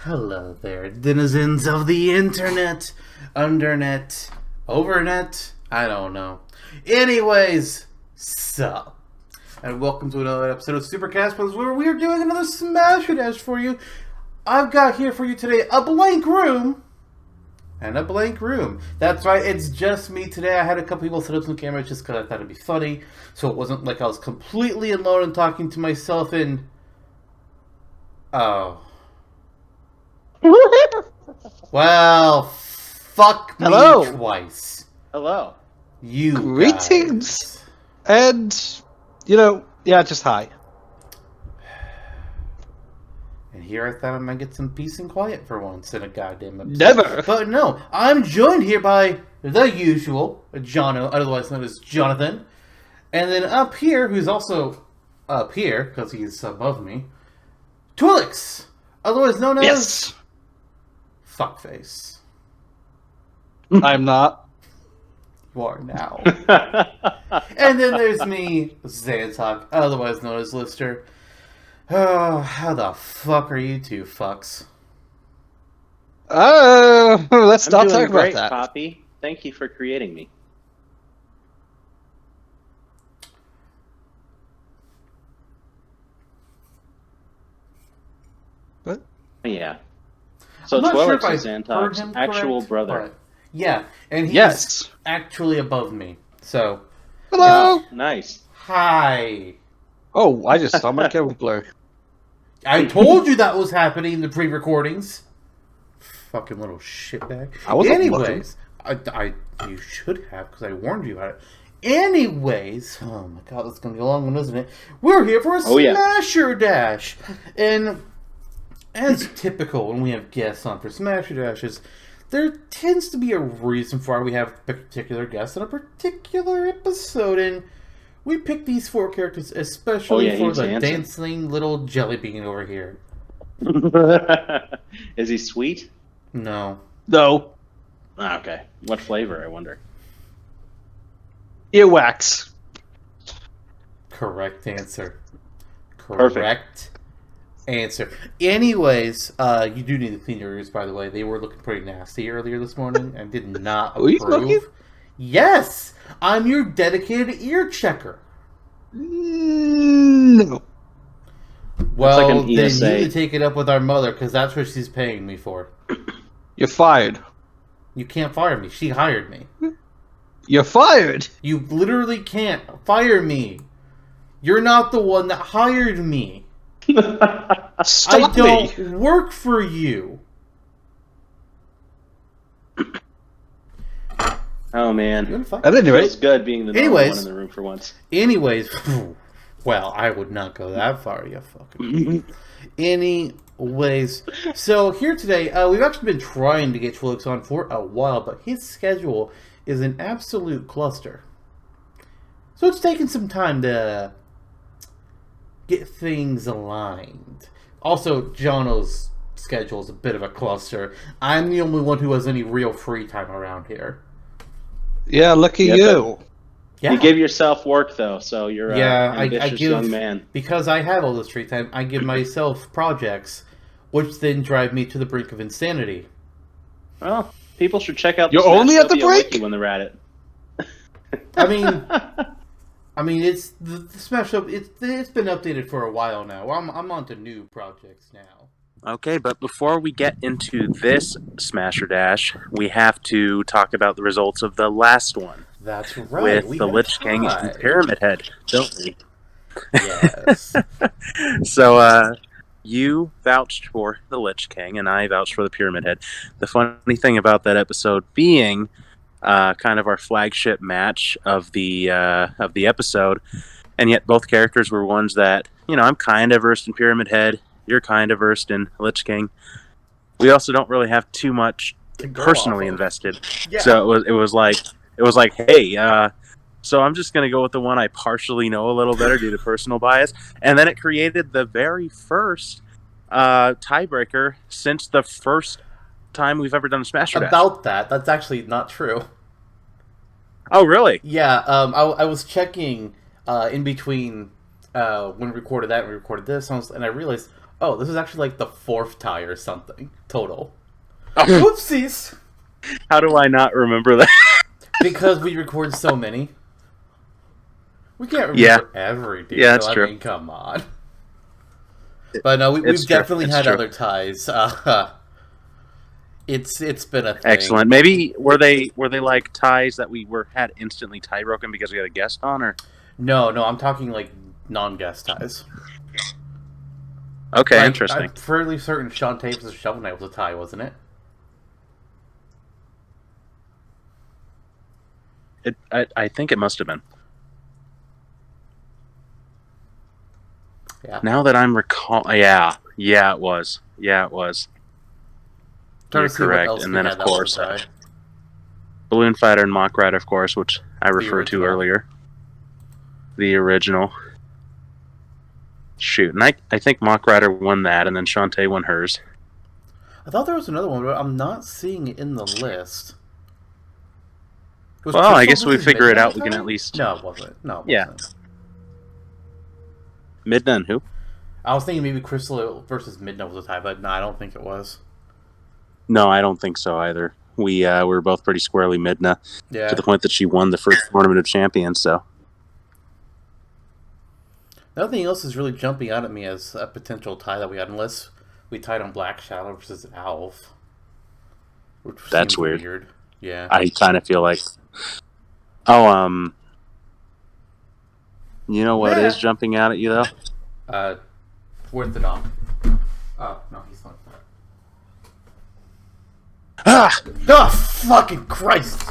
Hello there, denizens of the internet, undernet, overnet, I don't know. Anyways, sup? And welcome to another episode of Supercast Brothers, where we are doing another Smash Dash for you. I've got here for you today a blank room. And a blank room. That's right, it's just me today. I had a couple people set up some cameras just because I thought it'd be funny. So it wasn't like I was completely alone and talking to myself and... Oh. Well, fuck me twice. Hello. You Greetings. guys. And, just hi. And here I thought I might get some peace and quiet for once in a goddamn episode. Never. But no, I'm joined here by the usual, Jonno, otherwise known as Jonathan. And then up here, who's also up here, because he's above me, Twilix, otherwise known as... Fuckface. I'm not. You are now. And then there's me, Zantok, otherwise known as Lister. Oh, how the fuck are you two fucks? Let's not talk about that. Poppy. Thank you for creating me. What? Yeah. So Twilix is Zantok's actual brother. But, yeah, and he's actually above me. So. Hello. Yeah, nice. Hi. Oh, I just saw my camera blur. I told you that was happening in the pre-recordings. Fucking little shitbag. Anyways, you should have, because I warned you about it. Anyways, oh my god, that's going to be a long one, isn't it? We're here for a Smasher Dash. And as typical when we have guests on for Smasher Dashes, there tends to be a reason for why we have particular guests on a particular episode. And we picked these four characters especially for the dancing little jelly bean over here. Is he sweet? No. No. Ah, okay. What flavor, I wonder? Earwax. Correct answer. Perfect answer. Anyways, you do need to clean your ears, by the way. They were looking pretty nasty earlier this morning and did not approve. Are you smoking? Yes! I'm your dedicated ear checker. No. Well, like then you need to take it up with our mother, because that's what she's paying me for. You're fired. You can't fire me. She hired me. You're fired. You literally can't fire me. You're not the one that hired me. Stop I don't work for you. Oh man, at any rate, feels good being the normal one in the room for once. Anyways, well, I would not go that far, you fucking. Anyways, so here today, we've actually been trying to get Twilix on for a while, but his schedule is an absolute cluster. So it's taken some time to get things aligned. Also, Jonno's schedule is a bit of a cluster. I'm the only one who has any real free time around here. Yeah, lucky you. Yeah. You give yourself work, though, so you're an ambitious young man. Because I have all this free time, I give myself projects, which then drive me to the brink of insanity. Well, people should check out the You're only at the brink? Wiki when they're at it. I mean, it's the Smash Up. It's been updated for a while now. I'm on to new projects now. Okay, but before we get into this Smasher Dash, we have to talk about the results of the last one. That's right. With the Lich King and Pyramid Head, don't we? Yes. So, you vouched for the Lich King, and I vouched for the Pyramid Head. The funny thing about that episode being kind of our flagship match of the episode, and yet both characters were ones that, I'm kind of versed in Pyramid Head. You're kind of versed in Lich King. We also don't really have too much personally invested. Yeah. So it was like, hey, so I'm just going to go with the one I partially know a little better due to personal bias. And then it created the very first tiebreaker since the first time we've ever done a Smash Dash. About that, that's actually not true. Oh, really? Yeah, I was checking in between when we recorded that and we recorded this, and I realized Oh, this is actually like the 4th tie or something. Total. Whoopsies! How do I not remember that? Because we record so many. We can't remember every detail. Yeah, that's true. I mean, come on. But no, we've definitely had other ties. It's been a thing. Excellent. Maybe were they like ties that we had instantly tie broken because we had a guest on, or? No, I'm talking like non-guest ties. Okay, interesting. I'm fairly certain Shantae vs. Shovel Knight was a tie, wasn't it? I think it must have been. Yeah. Now that I'm yeah, it was. Yeah, it was. You're correct. And then, of course, Balloon Fighter and Mach Rider, of course, which I referred to earlier. The original. Shoot, and I think Mach Rider won that, and then Shantae won hers. I thought there was another one, but I'm not seeing it in the list. Well, I guess we figure it out. We can at least... No, it wasn't. Yeah. Midna and who? I was thinking maybe Crystal versus Midna was a tie, but no, I don't think it was. No, I don't think so either. We were both pretty squarely Midna, to the point that she won the first Tournament of Champions, so... Nothing else is really jumping out at me as a potential tie that we had, unless we tied on Black Shadow versus Alf. Which that's weird. Yeah. I kind of feel like... Oh, you know what is jumping out at you, though? Where's the dog? Oh, no, he's not. Ah! Oh, fucking Christ!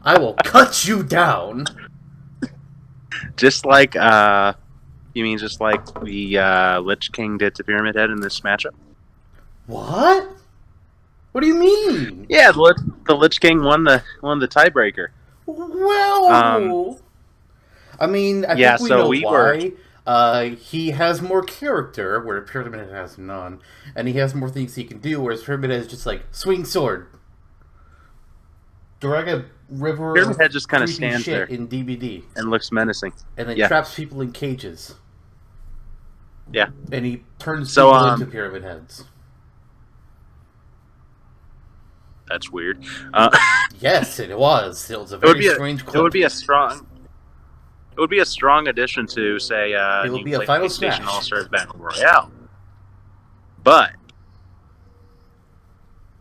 I will cut you down! Just like, you mean just like the Lich King did to Pyramid Head in this matchup? What? What do you mean? Yeah, the Lich King won the tiebreaker. Well, I mean, I think we know why. He has more character, where Pyramid Head has none, and he has more things he can do, whereas Pyramid Head is just like swing sword, drag a river. Pyramid Head just kind of stands there in DVD and looks menacing, and then traps people in cages. Yeah, and he turns people into Pyramid Heads. That's weird. Yes, it was. It was a very strange clip. It would be a strong. It would be a strong addition to, say, it would be a Final Smash All-Stars Battle Royale. But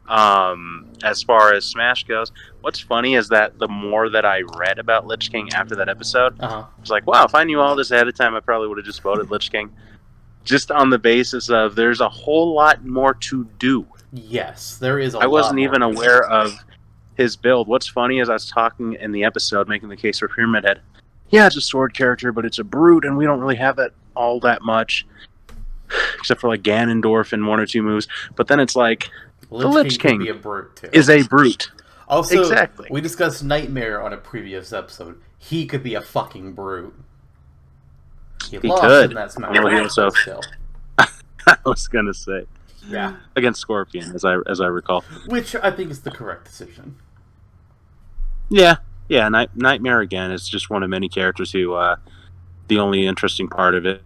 as far as Smash goes, what's funny is that the more that I read about Lich King after that episode, I was like, wow, if I knew all this ahead of time, I probably would have just voted Lich King. Just on the basis of there's a whole lot more to do. Yes, there is a lot. I wasn't even aware of his build. What's funny is I was talking in the episode, making the case for Pyramid Head. Yeah, it's a sword character, but it's a brute, and we don't really have that all that much. Except for, like, Ganondorf and 1 or 2 moves. But then it's like, the Lich King is a brute. Also, exactly. We discussed Nightmare on a previous episode. He could be a fucking brute. He could. In that Smash. Well, he also... I was going to say. Yeah. Against Scorpion, as I recall. Which I think is the correct decision. Yeah. Yeah, Nightmare, again, is just one of many characters who, the only interesting part of it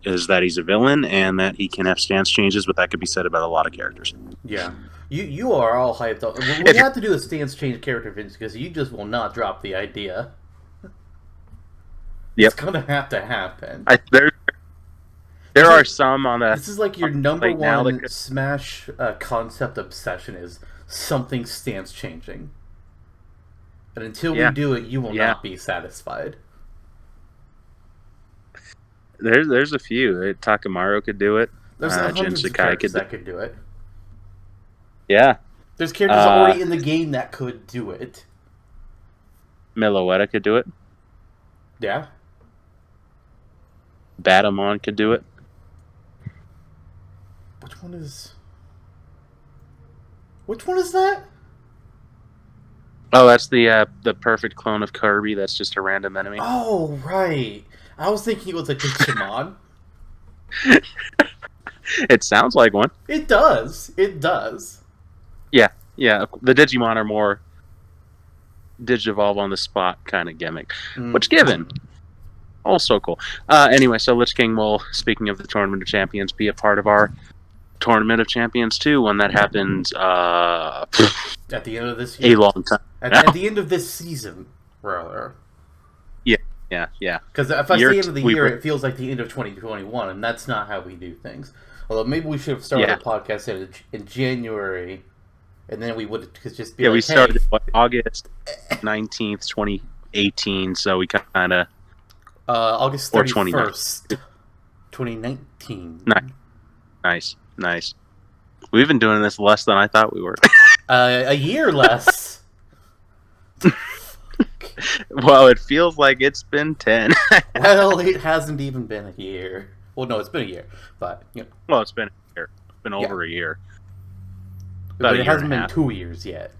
is that he's a villain and that he can have stance changes, but that could be said about a lot of characters. Yeah. You are all hyped up. We have to do a stance change character, Vince, because you just will not drop the idea. Yep. It's going to happen. There are some on the... This is like your number one Smash concept obsession is something stance changing. And until we do it, you will not be satisfied. There's a few. Takamaru could do it. There's hundreds of characters that could do it. Yeah. There's characters already in the game that could do it. Miloetta could do it. Yeah. Batamon could do it. Which one is that? Oh, that's the perfect clone of Kirby. That's just a random enemy. Oh, right. I was thinking it was a Digimon. It sounds like one. It does. Yeah. The Digimon are more Digivolve on the spot kind of gimmick. Which given, also cool. Anyway, so Lich King will, speaking of the Tournament of Champions, be a part of our Tournament of Champions 2 when that happens at the end of this year. A long time. At the end of this season, rather. Yeah. Because if I say end of the year, it feels like the end of 2021, and that's not how we do things. Although maybe we should have started the podcast in January, and then we would just be we started August 19th, 2018, so we kind of... August 31st, 2019. Nice. We've been doing this less than I thought we were. A year less. Well, it feels like it's been 10. Well, it hasn't even been a year. Well, no, it's been a year, but Well, it's been a year. It's been over a year. But it hasn't been 2 years yet.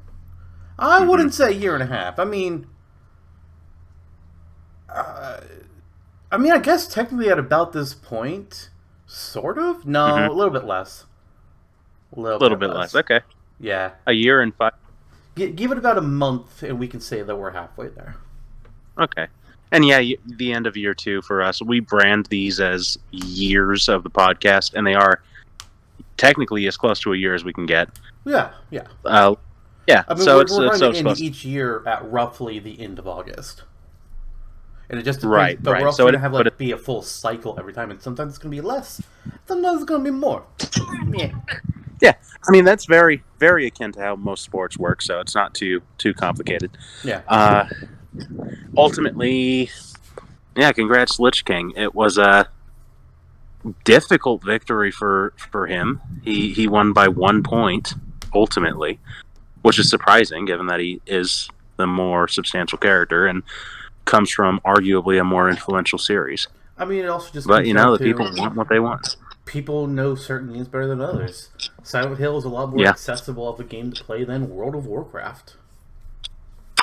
I wouldn't say a year and a half. I mean, I guess technically at about this point, sort of. No, a little bit less. A little bit less. Okay. Yeah. A year and 5. Give it about a month, and we can say that we're halfway there. Okay. And the end of year 2 for us, we brand these as years of the podcast, and they are technically as close to a year as we can get. Yeah. I mean, so we're going to end each year at roughly the end of August. And it just depends. Right. But we're also going to have be a full cycle every time, and sometimes it's going to be less, sometimes it's going to be more. Yeah, I mean that's very, very akin to how most sports work, so it's not too complicated. Yeah. Ultimately, congrats, Lich King. It was a difficult victory for him. He won by 1 point ultimately, which is surprising given that he is the more substantial character and comes from arguably a more influential series. I mean, it also just. But the people want what they want. People know certain games better than others. Silent Hill is a lot more accessible of a game to play than World of Warcraft.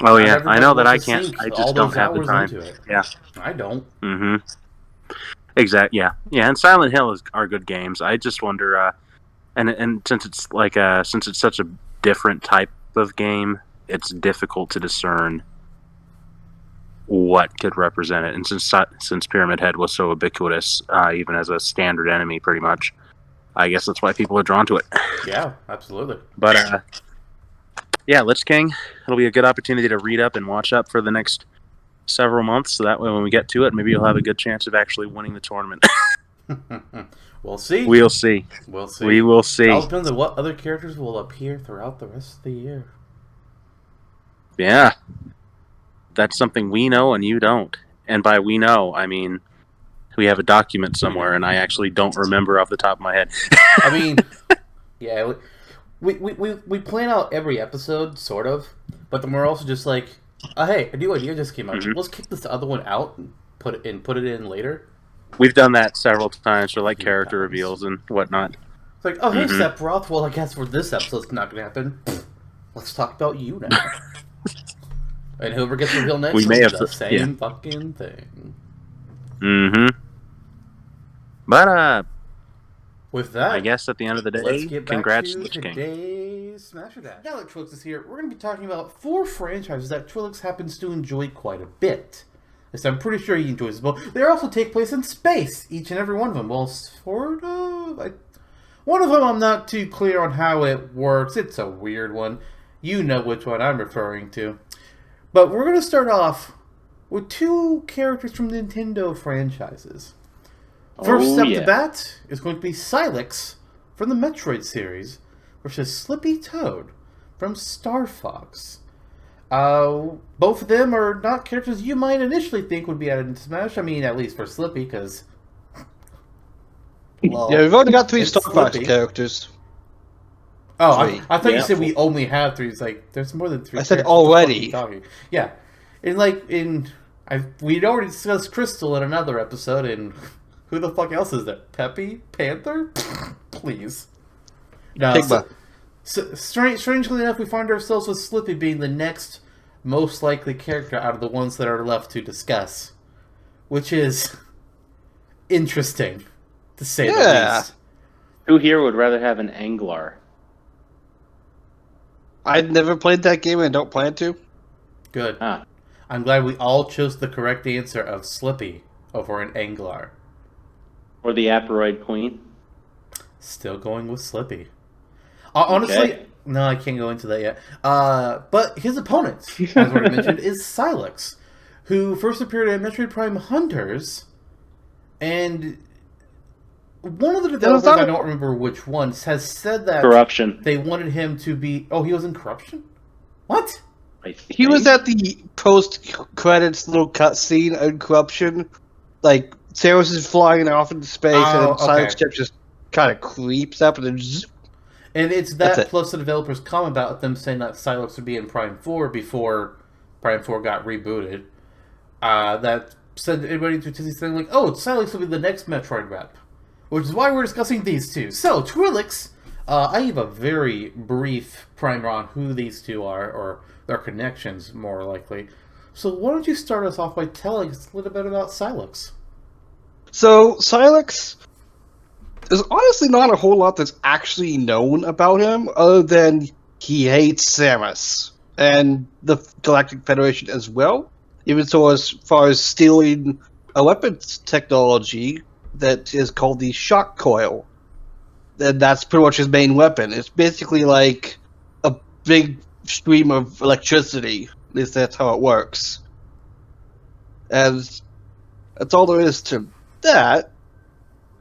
Oh yeah, I know that I can't. I just don't have the time. Yeah, I don't. Exactly. Yeah. And Silent Hill are good games. I just wonder, and since it's since it's such a different type of game, it's difficult to discern what could represent it. And since Pyramid Head was so ubiquitous, even as a standard enemy, pretty much, I guess that's why people are drawn to it. Yeah, absolutely. But Lich King, it'll be a good opportunity to read up and watch up for the next several months, so that way when we get to it, maybe you'll have a good chance of actually winning the tournament. We'll see. We will see. We will see. It all depends on what other characters will appear throughout the rest of the year. Yeah. That's something we know and you don't. And by we know, I mean we have a document somewhere and I actually don't remember off the top of my head. I mean, yeah, we plan out every episode, sort of, but then we're also just like, hey, a new idea just came out. Let's kick this other one out and put it in later. We've done that several times for character reveals and whatnot. It's like, oh, hey, Sephiroth. Well, I guess for this episode it's not going to happen. Let's talk about you now. And whoever gets revealed next, we may have the same fucking thing. But with that, I guess at the end of the day, congrats, Lich King. Today's Smasher Dash. Now that Twilix is here, we're going to be talking about 4 franchises that Twilix happens to enjoy quite a bit. So I'm pretty sure he enjoys them both. They also take place in space, each and every one of them. Well, sort of. One of them I'm not too clear on how it works. It's a weird one. You know which one I'm referring to. But we're going to start off with 2 characters from Nintendo franchises. First up to bat is going to be Sylux from the Metroid series versus Slippy Toad from Star Fox. Both of them are not characters you might initially think would be added into Smash. I mean, at least for Slippy, because... Well, yeah, we've only got 3 Star Fox characters. Oh, I thought you said we only have 3. It's like, there's more than 3. I said already. Yeah. We'd already discussed Crystal in another episode, and who the fuck else is there? Peppy? Panther? Please. No, strangely enough, we find ourselves with Slippy being the next most likely character out of the ones that are left to discuss. Which is interesting, to say the least. Who here would rather have an Anglar? I've never played that game and don't plan to. Good. I'm glad we all chose the correct answer of Slippy over an Anglar. Or the Aperoid Queen. Still going with Slippy. Honestly, no, I can't go into that yet. But his opponent, as already mentioned, is Sylux, who first appeared in Metroid Prime Hunters, and one of the developers, I don't remember which ones, has said that Corruption. They wanted him to be... Oh, he was in Corruption? What? He was at the post-credits little cutscene in Corruption. Like, Samus is flying off into space, and Sylux just kind of creeps up, and then... And it's that plus the developers' comment about them saying that Sylux would be in Prime 4 before Prime 4 got rebooted. That sent everybody to Disney saying, like, oh, Sylux will be the next Metroid rep. Which is why we're discussing these two. So, Twilix, I have a very brief primer on who these two are, or their connections, more likely. So, why don't you start us off by telling us a little bit about Sylux? So, Sylux... There's honestly not a whole lot that's actually known about him, other than he hates Samus and the Galactic Federation as well. Even so, as far as stealing a weapons technology that is called the shock coil, and that's pretty much his main weapon. It's basically like a big stream of electricity. At least that's how it works. And that's all there is to that.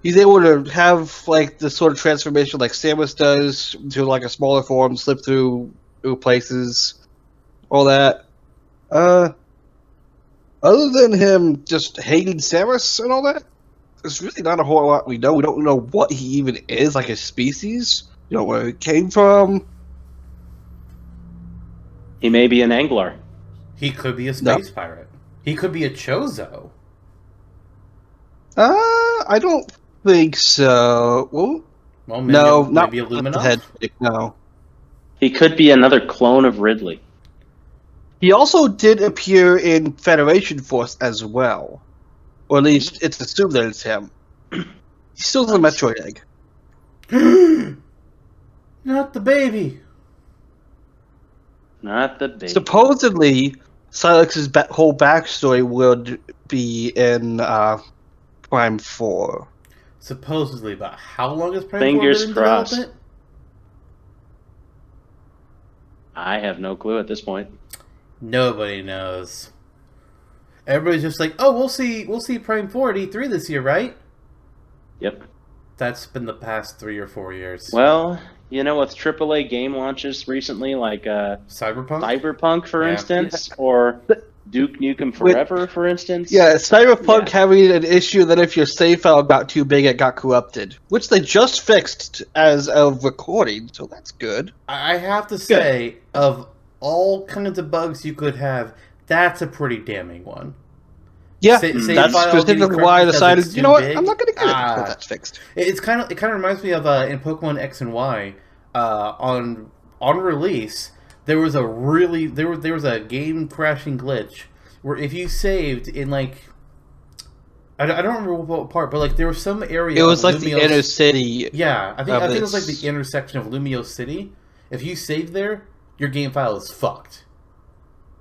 He's able to have, like, this sort of transformation like Samus does, to, like, a smaller form, slip through places, all that. Other than him just hating Samus and all that, there's really not a whole lot we know. We don't know what he even is, like his species. You know, where he came from. He may be an Angler. He could be a space pirate. He could be a Chozo. I don't think so. Well maybe no, not maybe Illuminati. No. He could be another clone of Ridley. He also did appear in Federation Force as well. Or at least it's assumed that it's him. He's still the Metroid egg. Not the baby. Not the baby. Supposedly, Sylux's whole backstory would be in Prime 4. Supposedly, but how long is Prime 4 Fingers been in crossed. development? I have no clue at this point. Nobody knows. Everybody's just like, oh, we'll see Prime 4 at E3 this year, right? Yep. That's been the past 3 or 4 years. Well, you know, with AAA game launches recently, like Cyberpunk, for instance, or Duke Nukem Forever, for instance. Yeah, Cyberpunk having an issue that if your save file got too big, it got corrupted, which they just fixed as of recording, so that's good. I have to say, of all kinds of bugs you could have, that's a pretty damning one. Yeah, that's specifically why I decided, you know what, I'm not going to get it until that's fixed. It kind of reminds me of in Pokemon X and Y, on release, there was a game crashing glitch where if you saved in like I don't remember what part, but like there was some area. It was like the inner city. Yeah, I think it was like the intersection of Lumiose City. If you saved there, your game file is fucked.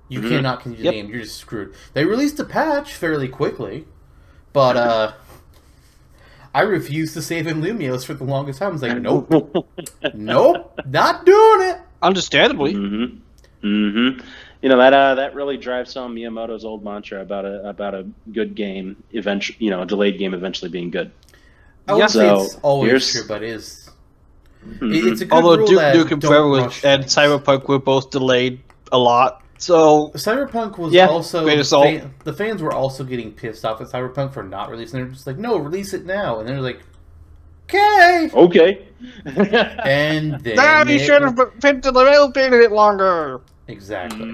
You cannot continue the game. You're just screwed. They released a patch fairly quickly, but I refused to save in Lumiose for the longest time. I was like, nope, nope, not doing it. Understandably. You know, that really drives home Miyamoto's old mantra about a good game eventually, you know, a delayed game eventually being good. I wouldn't say it's always true, but it's a good although rule Duke that Nukem Forever and Cyberpunk were both delayed a lot. So Cyberpunk was also the fans were also getting pissed off at Cyberpunk for not releasing. They're just like, no, release it now, and they're like, okay. And then you should have been developing it longer. Exactly.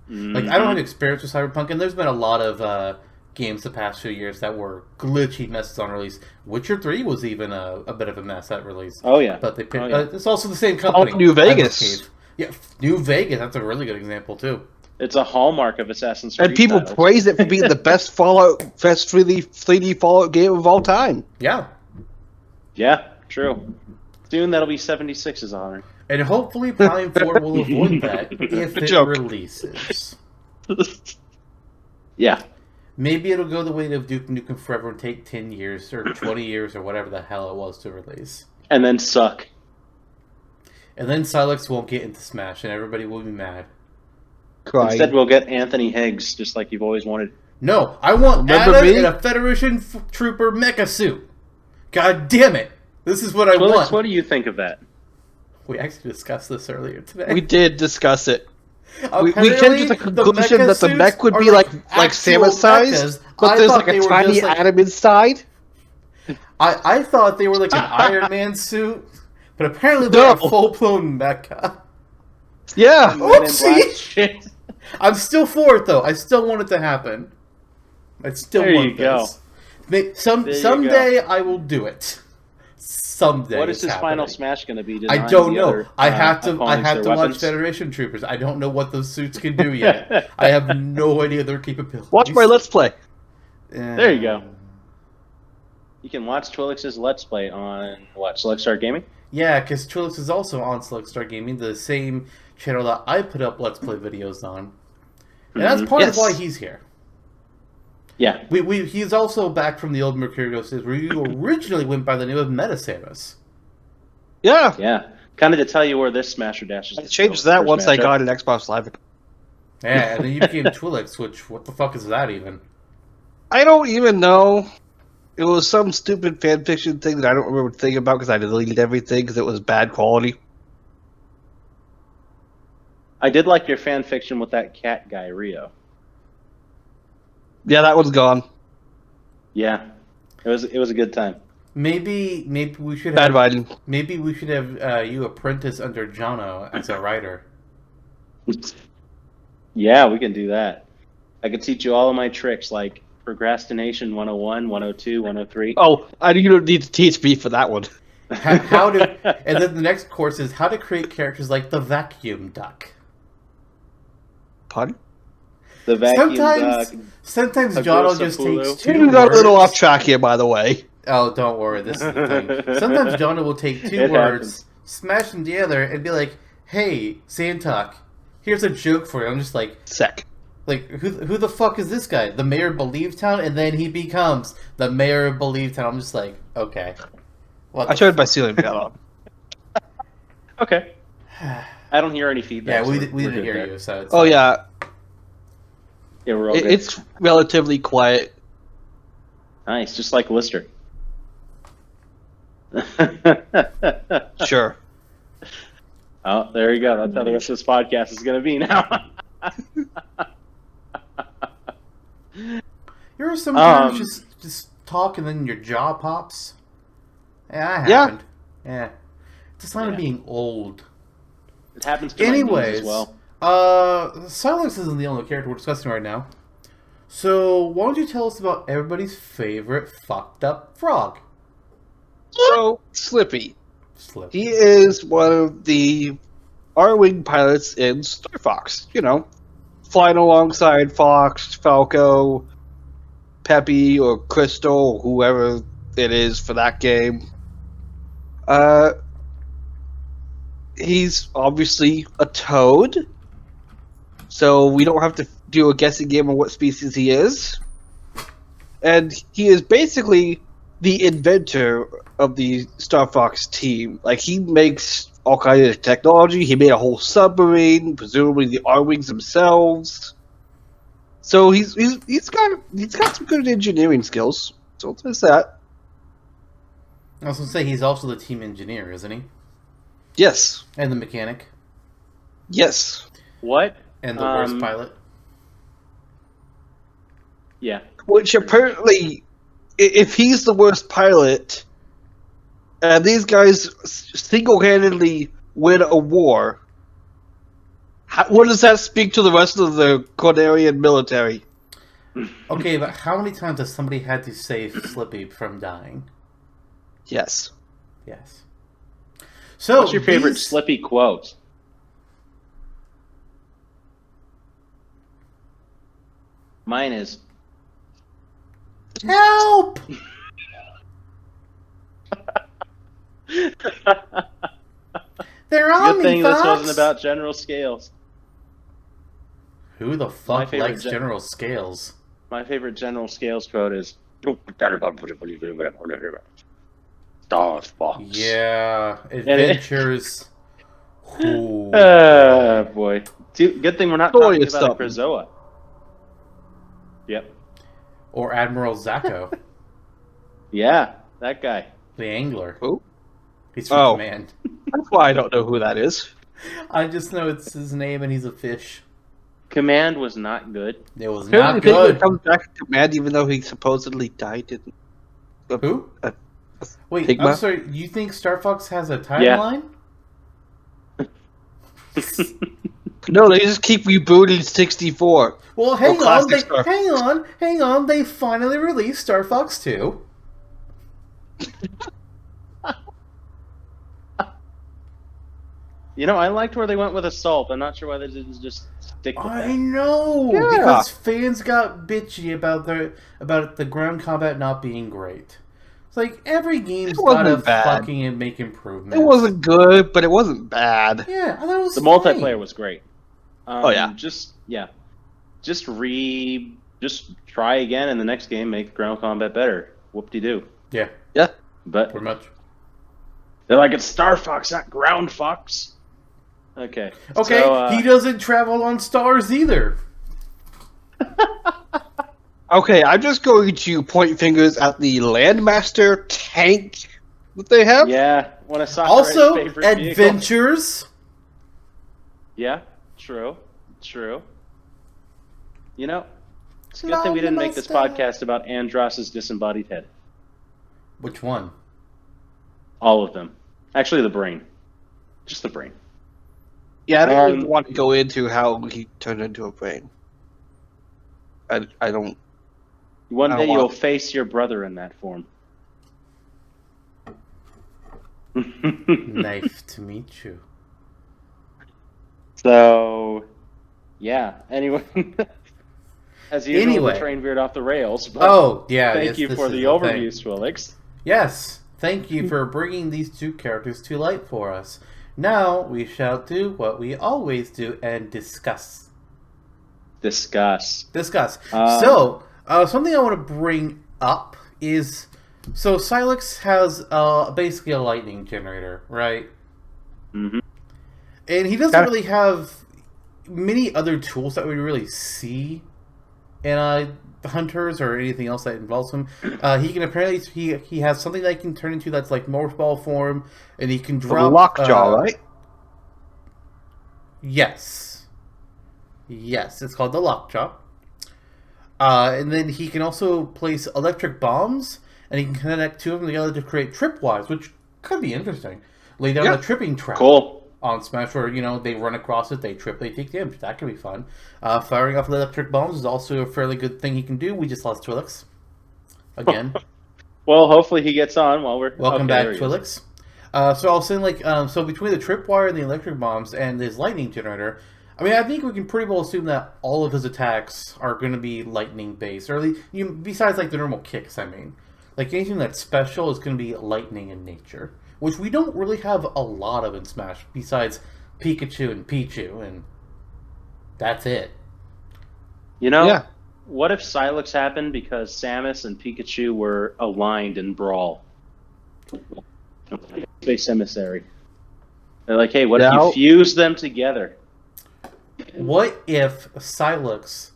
Like, I don't have experience with Cyberpunk, and there's been a lot of games the past few years that were glitchy messes on release. Witcher 3 was even a bit of a mess at release. Oh yeah, but they picked, it's also the same company. New Vegas. Yeah, New Vegas. That's a really good example too. It's a hallmark of Assassin's Creed. And people praise it for being the best 3D Fallout game of all time. Yeah. Yeah, true. Soon that'll be 76's honor. And hopefully Prime 4 will avoid that if it releases. Yeah. Maybe it'll go the way of Duke Nukem Forever and take 10 years or 20 years or whatever the hell it was to release. And then suck. And then Sylux won't get into Smash and everybody will be mad. Crying. Instead, we'll get Anthony Higgs, just like you've always wanted. No, I want Adam in a Federation Trooper mecha suit. God damn it. This is what I want. What do you think of that? We actually discussed this earlier today. We did discuss it. We came to the conclusion that the mech would be like Samus size, but there's like a tiny atom inside. I thought they were like an Iron Man suit, but apparently they're a full-blown mecha. Yeah. Oopsie! I'm still for it, though. I still want it to happen. I still want this. Someday I will do it. Someday. What is his final Smash going to be? I don't know. I have to watch Federation Troopers. I don't know what those suits can do yet. I have no idea their capabilities. Watch my Let's Play. There you go. You can watch Twilix's Let's Play on, what, Select Star Gaming? Yeah, because Twilix is also on Select Star Gaming, the same channel that I put up Let's Play videos on. And that's part of why he's here. Yeah. He's also back from the old Mercurial days where you originally went by the name of Meta Samus. Yeah. Yeah. Kind of to tell you where this Smasher Dash is. I changed that once I got an Xbox Live. Yeah, and then you became Twilix, which, what the fuck is that even? I don't even know. It was some stupid fanfiction thing that I don't remember thinking about because I deleted everything because it was bad quality. I did like your fanfiction with that cat guy, Rio. Yeah, that one's gone. Yeah, it was a good time. Maybe we should have you apprentice under Jonno as a writer. Yeah, we can do that. I could teach you all of my tricks, like procrastination 101, 102, 103. Oh, you don't need to teach me for that one. And then the next course is how to create characters like the vacuum duck. Pardon? The vacuum duck. Sometimes Jonno just takes two words. We got a little off track here, by the way. Oh, don't worry. This is the thing. Sometimes Jonno will take two words, smash them together, and be like, "Hey, Zantok, here's a joke for you." I'm just like, "Sick." Like, who the fuck is this guy? The mayor of Believetown, and then he becomes the mayor of Believetown. I'm just like, okay. I turned my ceiling fan on. Okay. I don't hear any feedback. Yeah, we didn't hear you. So it's yeah. Yeah, we're all good. It's relatively quiet. Nice, just like Lister. Sure. Oh, there you go. That's how the rest of this podcast is going to be now. You ever sometimes just talk and then your jaw pops? Yeah, that happened. Yeah. It's a sign of being old. It happens to my knees as well. Sylux isn't the only character we're discussing right now. So, why don't you tell us about everybody's favorite fucked up frog? So, Slippy. He is one of the R-Wing pilots in Star Fox. You know, flying alongside Fox, Falco, Peppy, or Crystal, or whoever it is for that game. He's obviously a toad, so we don't have to do a guessing game on what species he is. And he is basically the inventor of the Star Fox team. Like, he makes all kinds of technology. He made a whole submarine, presumably the R-Wings themselves. So he's got some good engineering skills. So there's that. I was going to say, he's also the team engineer, isn't he? Yes. And the mechanic. Yes. What? And the worst pilot. Yeah. Which apparently, if he's the worst pilot, and these guys single-handedly win a war, what does that speak to the rest of the Cornerian military? Okay, but how many times has somebody had to save Slippy from dying? Yes. Yes. So, what's your favorite Slippy quote? Mine is, "Help!" They're on Good me, thing Fox. this wasn't about General Scales. Who the fuck likes General Scales? My favorite General Scales quote is Star Fox. Yeah, adventures. Boy. Good thing we're not talking about a Krazoa. Yep. Or Admiral Zacco. Yeah, that guy. The angler. Who? He's from Command. That's why I don't know who that is. I just know it's his name and he's a fish. Command was not good. It was not good. He comes back to Command even though he supposedly died in... Who? Wait, Pigma? I'm sorry, you think Star Fox has a timeline? Yeah. No, they just keep rebooting 64. Well, hang on. They finally released Star Fox 2. You know, I liked where they went with Assault. I'm not sure why they didn't just stick with that. I know, because fans got bitchy about the ground combat not being great. It's like every game's gotta fucking make improvements. It wasn't good, but it wasn't bad. Yeah, I thought it was the fine. Multiplayer was great. Just try again in the next game, make ground combat better. Whoop-de-doo. Yeah. Yeah. But pretty much. They're like, it's Star Fox, not Ground Fox. Okay. Okay, so, he doesn't travel on stars either. Okay, I'm just going to point fingers at the Landmaster tank that they have. Yeah, one of Sakurai's also, favorite adventures. Vehicles. Yeah, true. You know, it's a good thing we didn't make this podcast about Andross's disembodied head. Which one? All of them. Actually, the brain. Just the brain. Yeah, I don't even want to go into how he turned into a brain. I don't... One day you'll face your brother in that form. Nice to meet you. So, yeah. Anyway, as usual, the train veered off the rails. But thank you for the overview, Twilix. Yes, thank you for bringing these two characters to light for us. Now we shall do what we always do and discuss. Discuss. So, something I want to bring up is, so Sylux has basically a lightning generator, right? Mm-hmm. And he doesn't really have many other tools that we really see in hunters or anything else that involves him. He can apparently he has something that he can turn into that's like morph ball form, and he can drop the lockjaw, right? Yes, it's called the lockjaw. And then he can also place electric bombs, and he can connect two of them together to create tripwires, which could be interesting. Lay down a tripping trap. Cool. On Smash, where they run across it, they trip, they take damage. That could be fun. Firing off electric bombs is also a fairly good thing he can do. We just lost Twilix again. Well, hopefully he gets on while we're welcome back, Twilix. So I was saying, so between the tripwire and the electric bombs and his lightning generator, I mean, I think we can pretty well assume that all of his attacks are going to be lightning based, or at least, besides the normal kicks. I mean, anything that's special is going to be lightning in nature, which we don't really have a lot of in Smash, besides Pikachu and Pichu, and that's it. What if Sylux happened because Samus and Pikachu were aligned in Brawl? Space Emissary. They're like, hey, what if you fuse them together? What if Sylux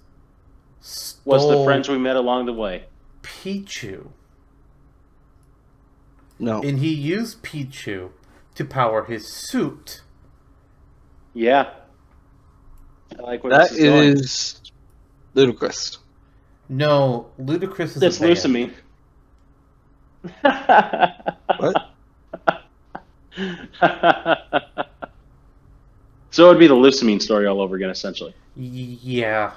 was the friends we met along the way? Pichu. No. And he used Pichu to power his suit. Yeah. I like where that this is going. Is ludicrous. No, ludicrous is That's Lusamine. What? So it would be the Lusamine story all over again, essentially. Yeah.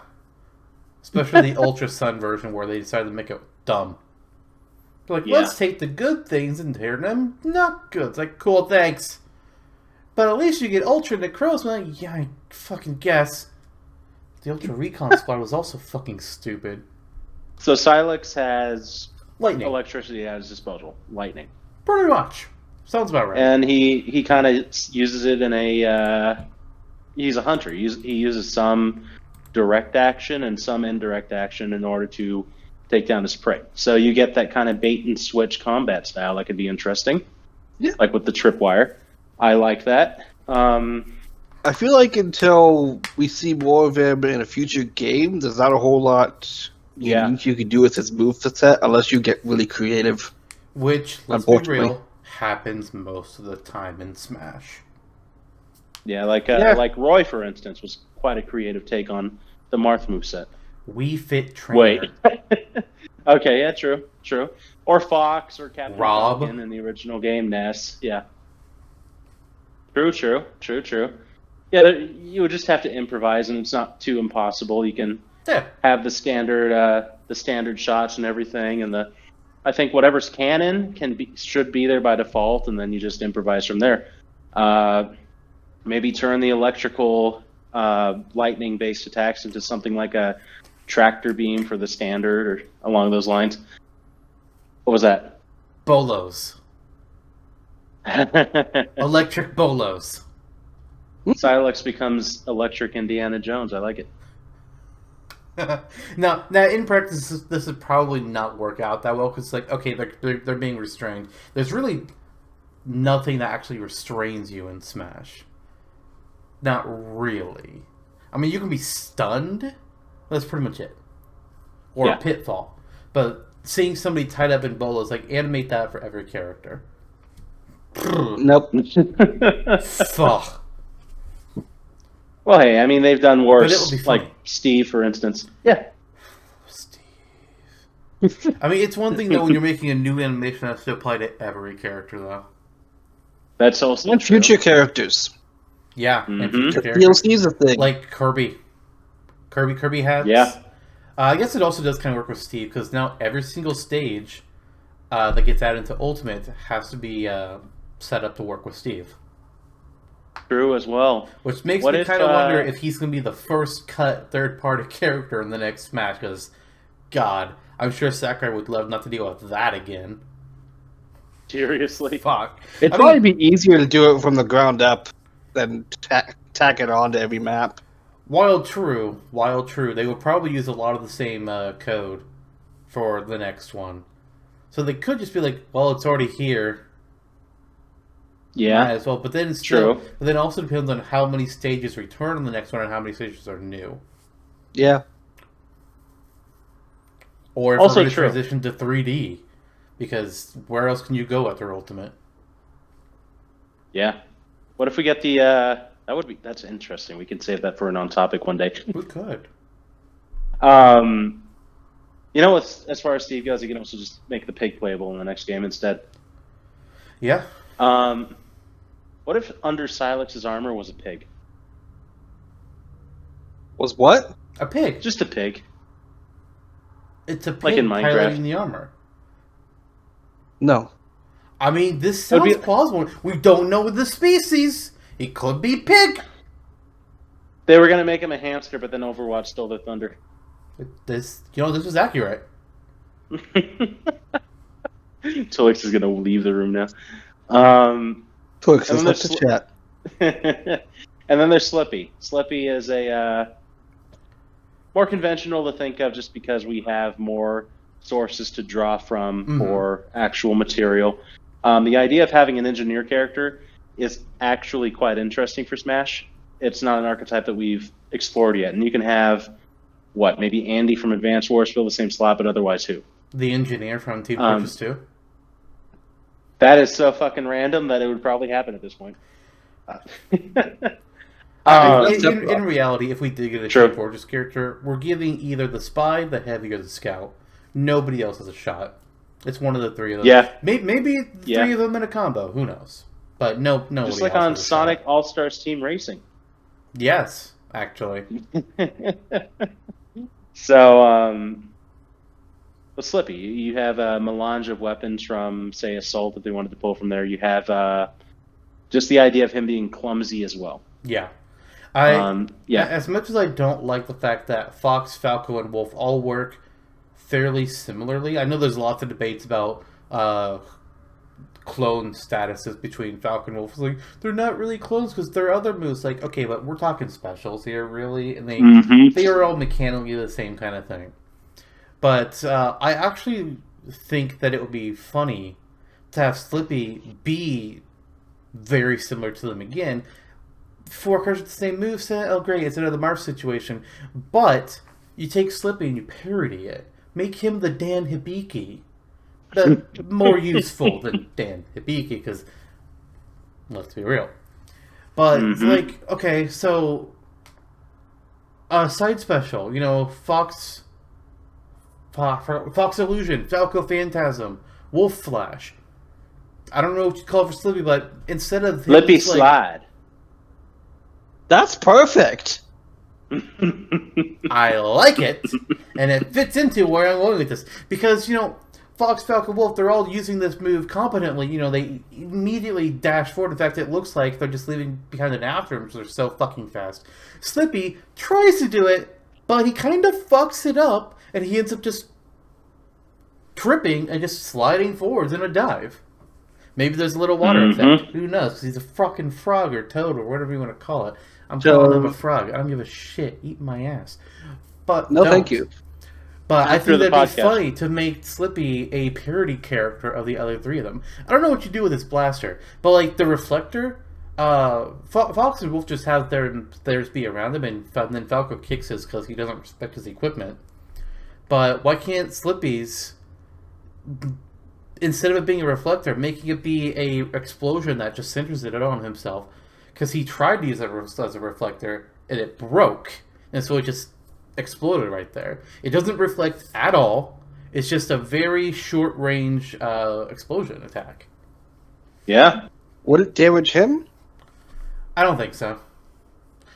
Especially the Ultra Sun version where they decided to make it dumb. Let's take the good things and turn them not good. It's like, cool, thanks. But at least you get Ultra Necros. Yeah, I fucking guess. The Ultra Recon Squad was also fucking stupid. So Sylux has lightning, electricity at his disposal. Lightning. Pretty much. Sounds about right. And he kind of uses it in a... he's a hunter. He uses some direct action and some indirect action in order to take down his prey. So you get that kind of bait and switch combat style that could be interesting. Yeah. Like with the tripwire. I like that. I feel like until we see more of him in a future game, there's not a whole lot you can do with his moveset unless you get really creative. Which, let's be real, happens most of the time in Smash. Yeah, like Roy, for instance, was quite a creative take on the Marth moveset. We Fit Trainer. Wait. Okay, yeah, true. Or Fox or Captain Rob Falcon in the original game, Ness. Yeah. True. Yeah, you would just have to improvise, and it's not too impossible. You can have the standard shots and everything, and I think whatever's canon should be there by default, and then you just improvise from there. Maybe turn the electrical lightning-based attacks into something like a tractor beam for the standard, or along those lines. What was that? Bolos. Electric bolos. Sylux becomes electric Indiana Jones. I like it. now, in practice, this would probably not work out that well because, like, okay, they're being restrained. There's really nothing that actually restrains you in Smash. Not really. I mean, you can be stunned. That's pretty much it. Or a pitfall. But seeing somebody tied up in bolos, like, animate that for every character. Nope. Fuck. Well, hey, I mean, they've done worse. Like Steve, for instance. Yeah. Steve. I mean, it's one thing, though, when you're making a new animation that has to apply to every character, though. That's also and future characters. Yeah. Mm-hmm. And future characters. DLC's a thing. Like Kirby. Kirby hats. Yeah. I guess it also does kind of work with Steve, because now every single stage that gets added into Ultimate has to be set up to work with Steve. True as well. Which makes me kind of wonder if he's going to be the first cut third-party character in the next Smash, because, God, I'm sure Sakurai would love not to deal with that again. Seriously? Fuck. It'd probably be easier to do it from the ground up than tack it on to every map. While true, they will probably use a lot of the same code for the next one. So they could just be like, well, it's already here. Yeah. Might as well. But then still, true. But then also depends on how many stages return on the next one and how many stages are new. Yeah. Or if also we're going to transition to 3D. Because where else can you go after Ultimate? Yeah. What if we get the... That's interesting. We can save that for an on-topic one day. We could. You know, as far as Steve goes, you can also just make the pig playable in the next game instead. Yeah. What if under Sylux's armor was a pig? Was what? A pig. Just a pig. It's a pig like in Minecraft. piloting the armor. No. I mean, this sounds plausible. We don't know the species. It could be pig. They were going to make him a hamster, but then Overwatch stole their thunder. This was accurate. Twilix is going to leave the room now. Twilix is left to chat. And then there's Slippy. Slippy is a more conventional to think of just because we have more sources to draw from for actual material. The idea of having an engineer character is actually quite interesting for Smash. It's not an archetype that we've explored yet. And you can have, maybe Andy from Advance Wars fill the same slot, but otherwise who? The engineer from Team Fortress 2? That is so fucking random that it would probably happen at this point. In reality, if we did get a Team Fortress character, we're giving either the Spy, the Heavy, or the Scout. Nobody else has a shot. It's one of the three of them. Yeah. Maybe three of them in a combo. Who knows? But no. Just like on Sonic All-Stars Team Racing. Yes, actually. So, with Slippy, you have a melange of weapons from, say, Assault that they wanted to pull from there. You have just the idea of him being clumsy as well. Yeah. Yeah. As much as I don't like the fact that Fox, Falco, and Wolf all work fairly similarly, I know there's lots of debates about clone statuses between Falcon and Wolf. It's like, they're not really clones because there are other moves. Like, okay, but we're talking specials here, really, and they are all mechanically the same kind of thing. But I actually think that it would be funny to have Slippy be very similar to them again. 4 cards with the same moveset, oh great, it's another Marth situation. But you take Slippy and you parody it. Make him the Dan Hibiki. More useful than Dan Hibiki, because let's be real. But it's like, okay, so side special, you know, Fox Illusion, Falco Phantasm, Wolf Flash. I don't know what you call it for Slippy, but instead of Slippy Slide. That's perfect. I like it, and it fits into where I'm going with this. Because, you know, Fox, Falcon, Wolf, they're all using this move competently. You know, they immediately dash forward. In fact, it looks like they're just leaving behind an after them because they're so fucking fast. Slippy tries to do it, but he kind of fucks it up, and he ends up just tripping and just sliding forwards in a dive. Maybe there's a little water effect. Who knows? Because he's a fucking frog or toad or whatever you want to call it. I'm calling him a frog. I don't give a shit. Eat my ass. But no, thank you. But I think that'd be funny to make Slippy a parody character of the other 3 of them. I don't know what you do with this blaster, but like the reflector, Fox and Wolf just have theirs be around him, and then Falco kicks his because he doesn't respect his equipment. But why can't Slippy's, instead of it being a reflector, making it be a explosion that just centers it on himself? Because he tried to use it as a reflector, and it broke. And so it just exploded right there. It doesn't reflect at all. It's just a very short-range explosion attack. Yeah. Would it damage him? I don't think so.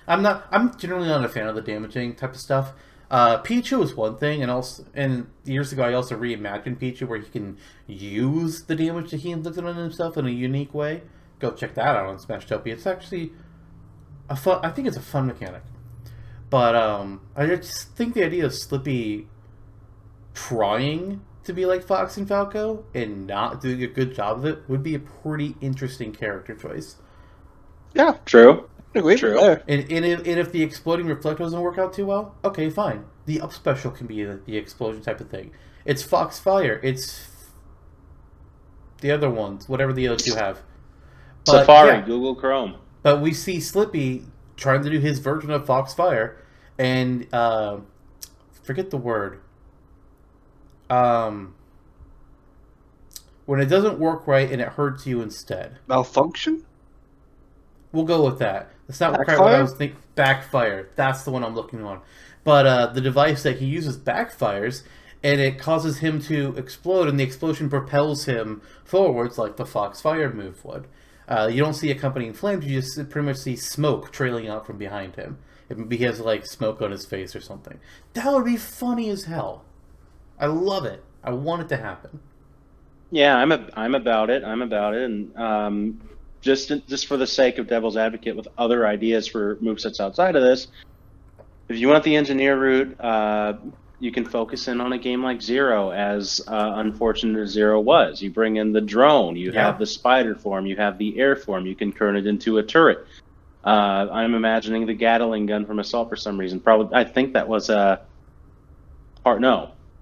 I'm generally not a fan of the damaging type of stuff. Pichu is one thing, and years ago I also reimagined Pichu where he can use the damage that he inflicted on himself in a unique way. Go check that out on Smashtopia. It's actually I think it's a fun mechanic. But I just think the idea of Slippy trying to be like Fox and Falco and not doing a good job of it would be a pretty interesting character choice. Yeah, true. True. And if the exploding reflector doesn't work out too well, okay, fine. The up special can be the explosion type of thing. It's Foxfire. It's the other ones, whatever the other 2 have. But, Safari, Google Chrome. But we see Slippy trying to do his version of Foxfire, and forget the word. When it doesn't work right and it hurts you instead. Malfunction? We'll go with that. That's not quite what I was thinking. Backfire. That's the one I'm looking on. But the device that he uses backfires, and it causes him to explode, and the explosion propels him forwards like the Foxfire move would. You don't see accompanying flames, you just pretty much see smoke trailing out from behind him. He has like smoke on his face or something. That would be funny as hell. I love it. I want it to happen. Yeah, I'm about it. And just for the sake of devil's advocate with other ideas for movesets outside of this, if you want the engineer route, you can focus in on a game like Zero, as unfortunate as Zero was. You bring in the drone, you have the spider form, you have the air form, you can turn it into a turret. I'm imagining the Gatling gun from Assault for some reason. I think that was no,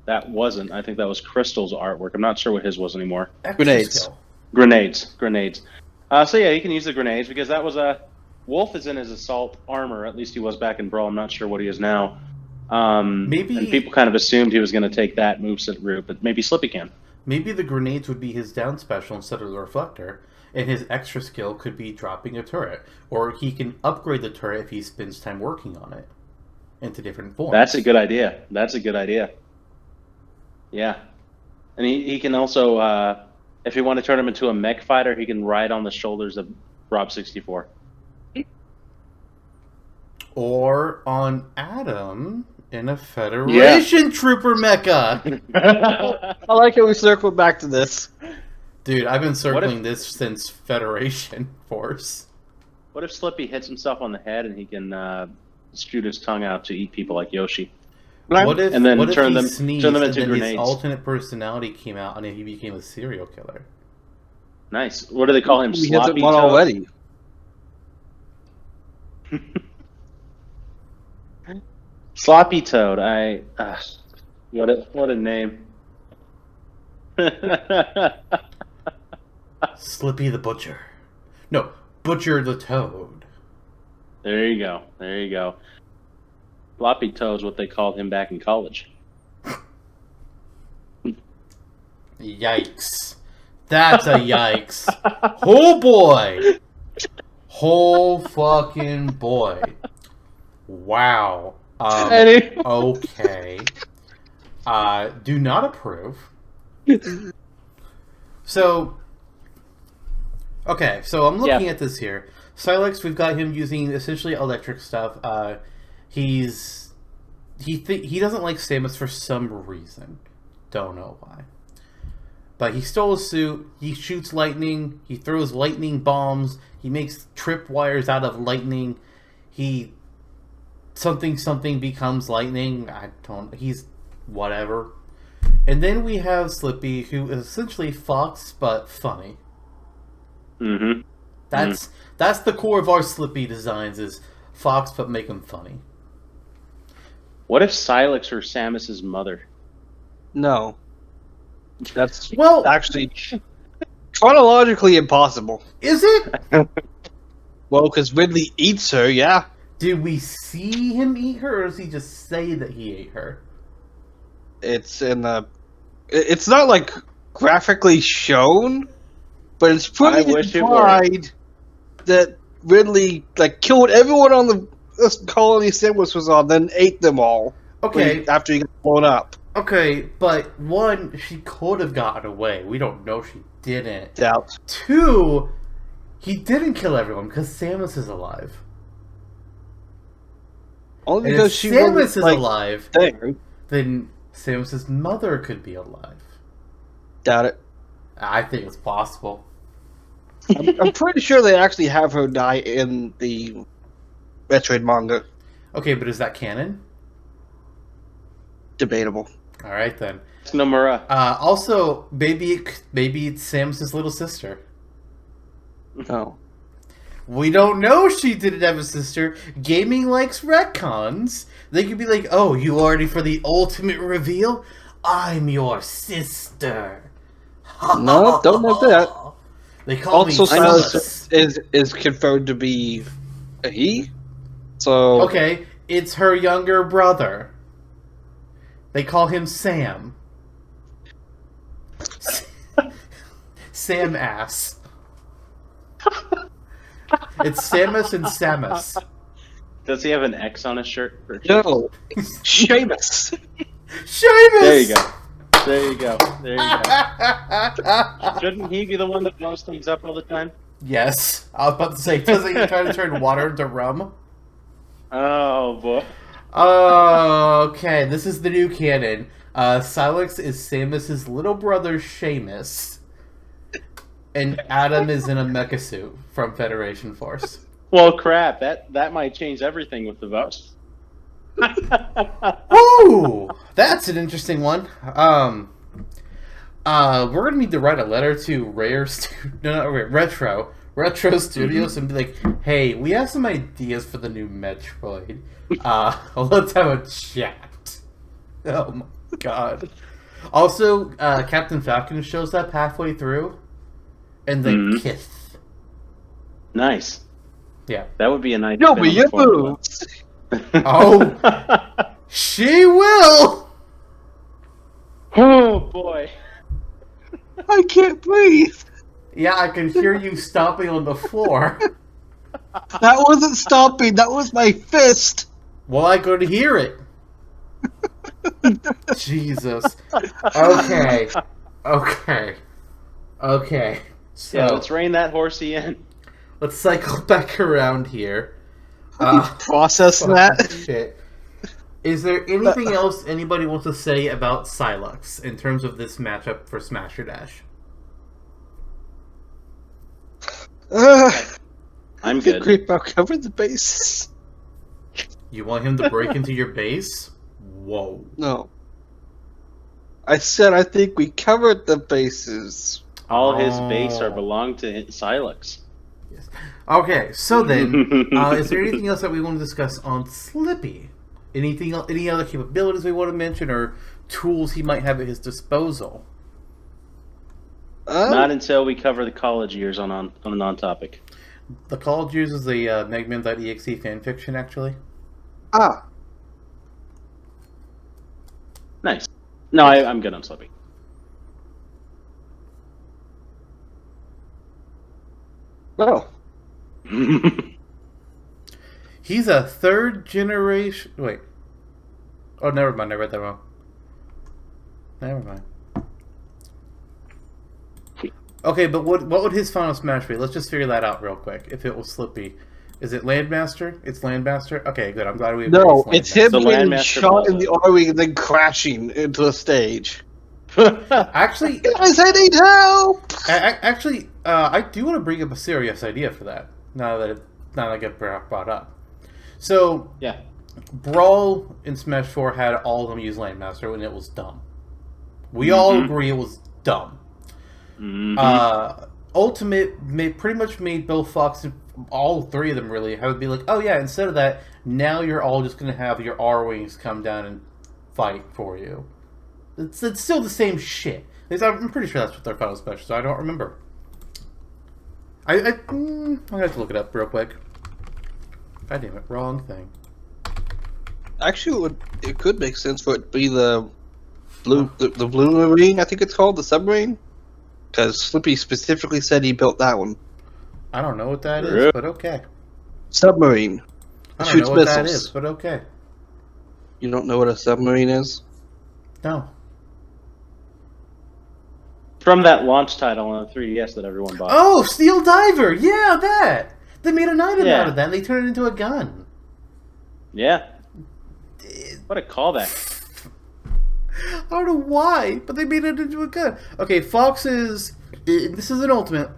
that wasn't. I think that was Crystal's artwork. I'm not sure what his was anymore. Grenades. So yeah, you can use the grenades because that was Wolf is in his assault armor. At least he was back in Brawl. I'm not sure what he is now. Maybe, and people kind of assumed he was going to take that moveset route, but maybe Slippy can. Maybe the grenades would be his down special instead of the reflector, and his extra skill could be dropping a turret, or he can upgrade the turret if he spends time working on it into different forms. That's a good idea. Yeah, and he can also, if you want to turn him into a mech fighter, he can ride on the shoulders of Rob 64. Or on Adam in a Federation Trooper mecha. I like how we circled back to this. Dude, I've been circling this since Federation Force. What if Slippy hits himself on the head and he can shoot his tongue out to eat people like Yoshi? What if, and then what turn if them he sneezed into and then grenades? his alternate personality came out and he became a serial killer? Nice. What do they call him? We Sloppy hasn't won Toad? already. Sloppy Toad. What a name. Slippy the Butcher. No, Butcher the Toad. There you go. There you go. Sloppy Toad's what they called him back in college. Yikes. That's a yikes. Oh boy. Oh fucking boy. Wow. Okay. Do not approve. So, okay, so I'm looking at this here. Sylux, we've got him using essentially electric stuff. He doesn't like Samus for some reason. Don't know why. But he stole a suit. He shoots lightning. He throws lightning bombs. He makes tripwires out of lightning. He something becomes lightning. He's whatever. And then we have Slippy, who is essentially Fox but funny. Mm-hmm. That's the core of our Slippy designs, is Fox but make him funny. What if Sylux were Samus's mother? No. That's Well, actually chronologically impossible. is it? Well, because Ridley eats her, yeah. Did we see him eat her, or does he just say that he ate her? It's in the... It's not, like, graphically shown, but it's pretty implied that Ridley, like, killed everyone on the colony Samus was on, then ate them all. Okay. After he got blown up. Okay, but one, she could have gotten away. We don't know she didn't. Doubt. Two, he didn't kill everyone because Samus is alive. Only And because if she Samus wasn't, is like, alive, there. then Samus's mother could be alive. Doubt it. I think it's possible. I'm pretty sure they actually have her die in the Metroid manga. Okay, but is that canon? Debatable. All right then. It's Nomura. Also, maybe it's Samus's little sister. No. We don't know she didn't have a sister. Gaming likes retcons. They could be like, "Oh, you are ready for the ultimate reveal? I'm your sister." No, don't like that. They call Also, me Silas is confirmed to be a he. So Okay, it's her younger brother. They call him Sam. Sam ass. It's Samus and Samus. Does he have an X on his shirt? no, Seamus. Seamus! There you go. There you go. There you go. Shouldn't he be the one that blows things up all the time? Yes. I was about to say, doesn't he try to turn water into rum? Oh, boy. Okay, this is the new canon. Sylux is Samus's little brother, Seamus. And Adam is in a mecha suit from Federation Force. Well, crap. That might change everything with the votes. Ooh! That's an interesting one. We're gonna need to write a letter to Retro Studios and be like, hey, we have some ideas for the new Metroid. Let's have a chat. Oh my god. Also, Captain Falcon shows up halfway through, and they kiss. Nice. Yeah. That would be a nice... No, but you moves. Oh, she will! Oh, boy. I can't breathe. Yeah, I can hear you stomping on the floor. That wasn't stomping. That was my fist. Well, I could hear it. Jesus. Okay. So, Yeah, let's rein that horsey in. let's cycle back around here. Process that. Shit. Is there anything else anybody wants to say about Sylux in terms of this matchup for Smash or Dash? I'm good. Creepo covered the bases. You want him to break into your base? Whoa. No. I said I think we covered the bases. All his base are belong to Sylux. Yes. Okay, so then, is there anything else that we want to discuss on Slippy? Any other capabilities we want to mention, or tools he might have at his disposal? Not until we cover the college years on a non-topic. The college years is the Megman.exe fanfiction, actually. Ah. Nice. No, I'm good on Slippy. Oh. He's a third generation... Wait. Oh, never mind. I read that wrong. Never mind. Okay, but what would his final smash be? Let's just figure that out real quick. If it was Slippy. Is it Landmaster? It's Landmaster? Okay, good. I'm glad we... No, it's him The getting Landmaster shot in Plaza. the R-Wing and then crashing into a stage. Actually... Guys, I need help! I do want to bring up a serious idea for that. Now that I get brought up. So... Yeah. Brawl in Smash 4 had all of them use Landmaster, and it was dumb. We all agree it was dumb. Mm-hmm. Ultimate pretty much made Bill Fox, all three of them really, have to be like, oh yeah, instead of that, now you're all just going to have your R-Wings come down and fight for you. It's still the same shit. I'm pretty sure that's what their final special, so I don't remember. I'm going to have to look it up real quick. God damn it, wrong thing. Actually, it could make sense for it to be the blue marine, I think it's called, the submarine. Because Slippy specifically said he built that one. I don't know what that is, but okay. Submarine. I It don't shoots know what that missiles. is, but okay. You don't know what a submarine is? No. From that launch title on the 3DS that everyone bought. Oh, Steel Diver! Yeah, that! They made an item Yeah. out of that, and they turned it into a gun. Yeah. What a callback. I don't know why, but they made it into a gun. Okay, Fox's... This is an ultimate.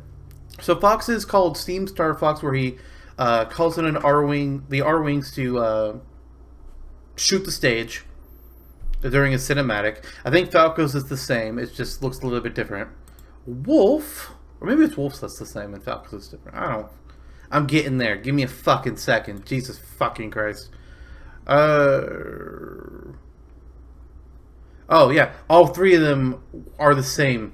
So Fox is called Steam Star Fox, where he calls in an R-Wing, the R-Wings to shoot the stage during a cinematic. I think Falco's is the same. It just looks a little bit different. Wolf... Or maybe it's Wolf's that's the same and Falco's is different. I don't know. I'm getting there. Give me a fucking second. Jesus fucking Christ. Oh, yeah. All three of them are the same.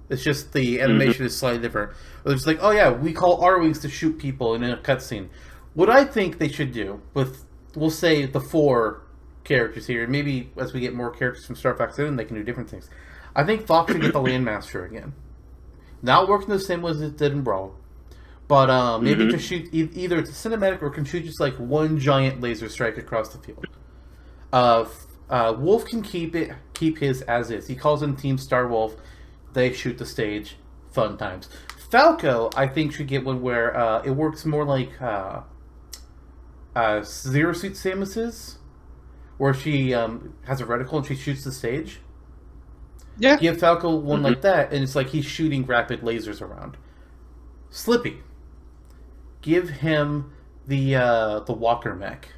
It's just the animation is slightly different. It's like, oh, yeah, we call R-Wings to shoot people in a cutscene. What I think they should do with, we'll say, the 4 characters here, and maybe as we get more characters from Star Fox in, they can do different things. I think Fox should get the Landmaster again. Not working the same way as it did in Brawl. But maybe to shoot either it's a cinematic or can shoot just like one giant laser strike across the field. Wolf can keep his as is. He calls in Team Star Wolf. They shoot the stage. Fun times. Falco, I think, should get one where it works more like Zero Suit Samus's, where she has a reticle and she shoots the stage. Yeah. Give Falco one like that, and it's like he's shooting rapid lasers around. Slippy. Give him the Walker mech.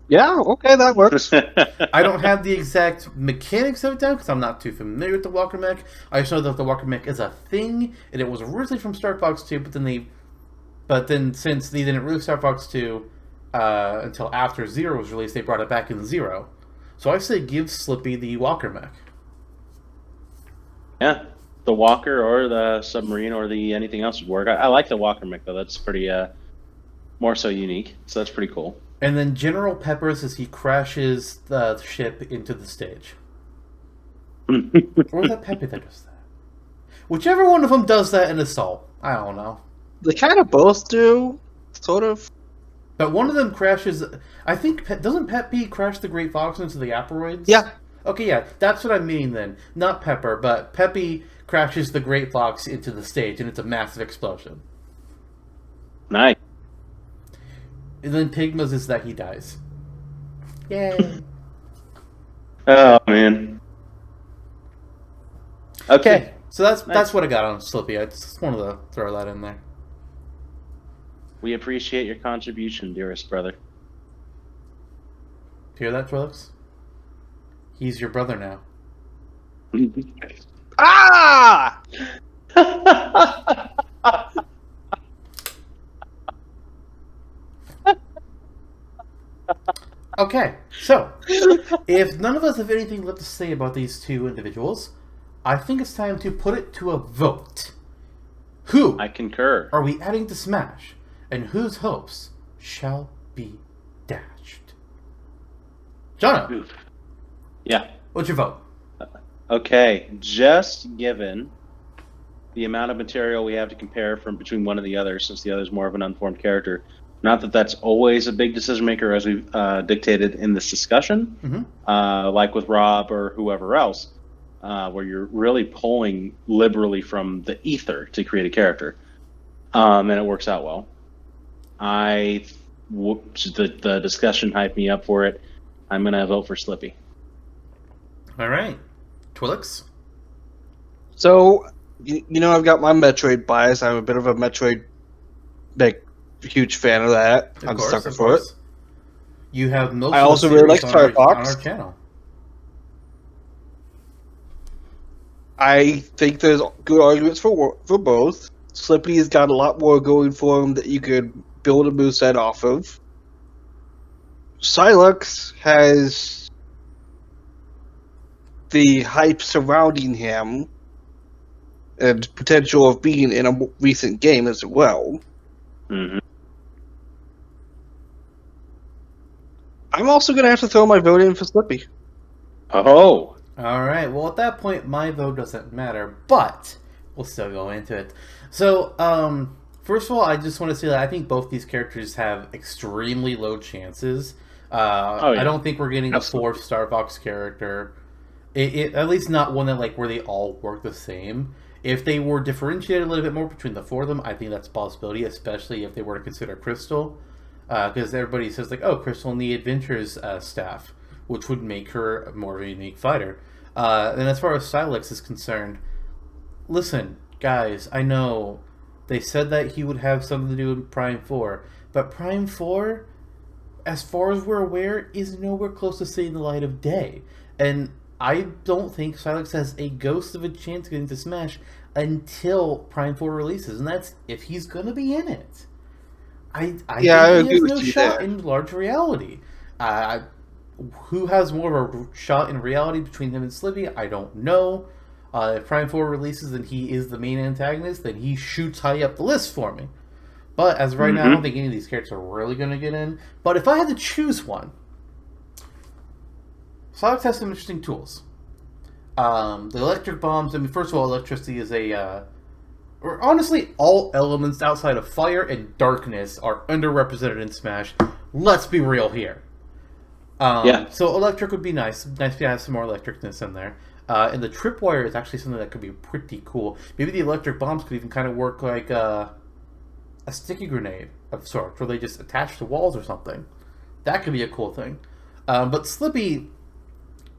Yeah, okay, that works. I don't have the exact mechanics of it down because I'm not too familiar with the Walker mech. I just know that the Walker mech is a thing, and it was originally from Star Fox 2, but then since they didn't release Star Fox 2 until after Zero was released, they brought it back in Zero. So I say give Slippy the Walker mech. Yeah. The Walker or the submarine or the anything else would work. I like the Walker mech though. That's pretty more so unique. So that's pretty cool. And then General Peppers as he crashes the ship into the stage. Or is that Pepe that does that? Whichever one of them does that in Assault. I don't know. They kind of both do, sort of. But one of them crashes... I think... Doesn't Pepe crash the Great Fox into the asteroids? Yeah. Okay, yeah. That's what I mean then. Not Pepper, but Pepe crashes the Great Fox into the stage, and it's a massive explosion. Nice. And then Pigma's is that he dies. Yay. Oh man. Okay. So that's what I got on Slippy. I just wanted to throw that in there. We appreciate your contribution, dearest brother. Hear that, Twilix? He's your brother now. Ah! Okay, so if none of us have anything left to say about these two individuals, I think it's time to put it to a vote. Who I concur. are we adding to Smash, and whose hopes shall be dashed? Jonno, Oof. Yeah. what's your vote? Okay, just given the amount of material we have to compare from between one and the other, since the other is more of an unformed character. Not that that's always a big decision maker, as we've dictated in this discussion, like with Rob or whoever else, where you're really pulling liberally from the ether to create a character, and it works out well. The discussion hyped me up for it. I'm going to vote for Slippy. All right. Twilix? So, I've got my Metroid bias. I'm a bit of a Metroid, huge fan of that. I'm sucker for it. You have most. I also really like Star Fox on our channel. I think there's good arguments for both. Slippy's got a lot more going for him that you could build a moveset off of. Sylux has the hype surrounding him and potential of being in a recent game as well. Mm-hmm. I'm also going to have to throw my vote in for Slippy. Oh. All right. Well, at that point, my vote doesn't matter, but we'll still go into it. So, first of all, I just want to say that I think both these characters have extremely low chances. I don't think we're getting a fourth Star Fox character. At least not one that where they all work the same. If they were differentiated a little bit more between the four of them, I think that's a possibility, especially if they were to consider Crystal. Because everybody says, Crystal in the Adventures staff, which would make her more of a unique fighter. And as far as Sylux is concerned, listen, guys, I know they said that he would have something to do with Prime 4, but Prime 4, as far as we're aware, is nowhere close to seeing the light of day. And I don't think Sylux has a ghost of a chance getting to Smash until Prime 4 releases, and that's if he's going to be in it. I think he has no shot in large reality. Who has more of a shot in reality between him and Slippy? I don't know. If Prime 4 releases and he is the main antagonist, then he shoots high up the list for me. But as of right now, I don't think any of these characters are really going to get in. But if I had to choose one, Sylux has some interesting tools. The electric bombs, first of all, electricity is or honestly, all elements outside of fire and darkness are underrepresented in Smash. Let's be real here. So electric would be nice. Nice to have some more electricness in there. And the tripwire is actually something that could be pretty cool. Maybe the electric bombs could even kind of work like a sticky grenade of sorts, where they just attach to walls or something. That could be a cool thing. But Slippy,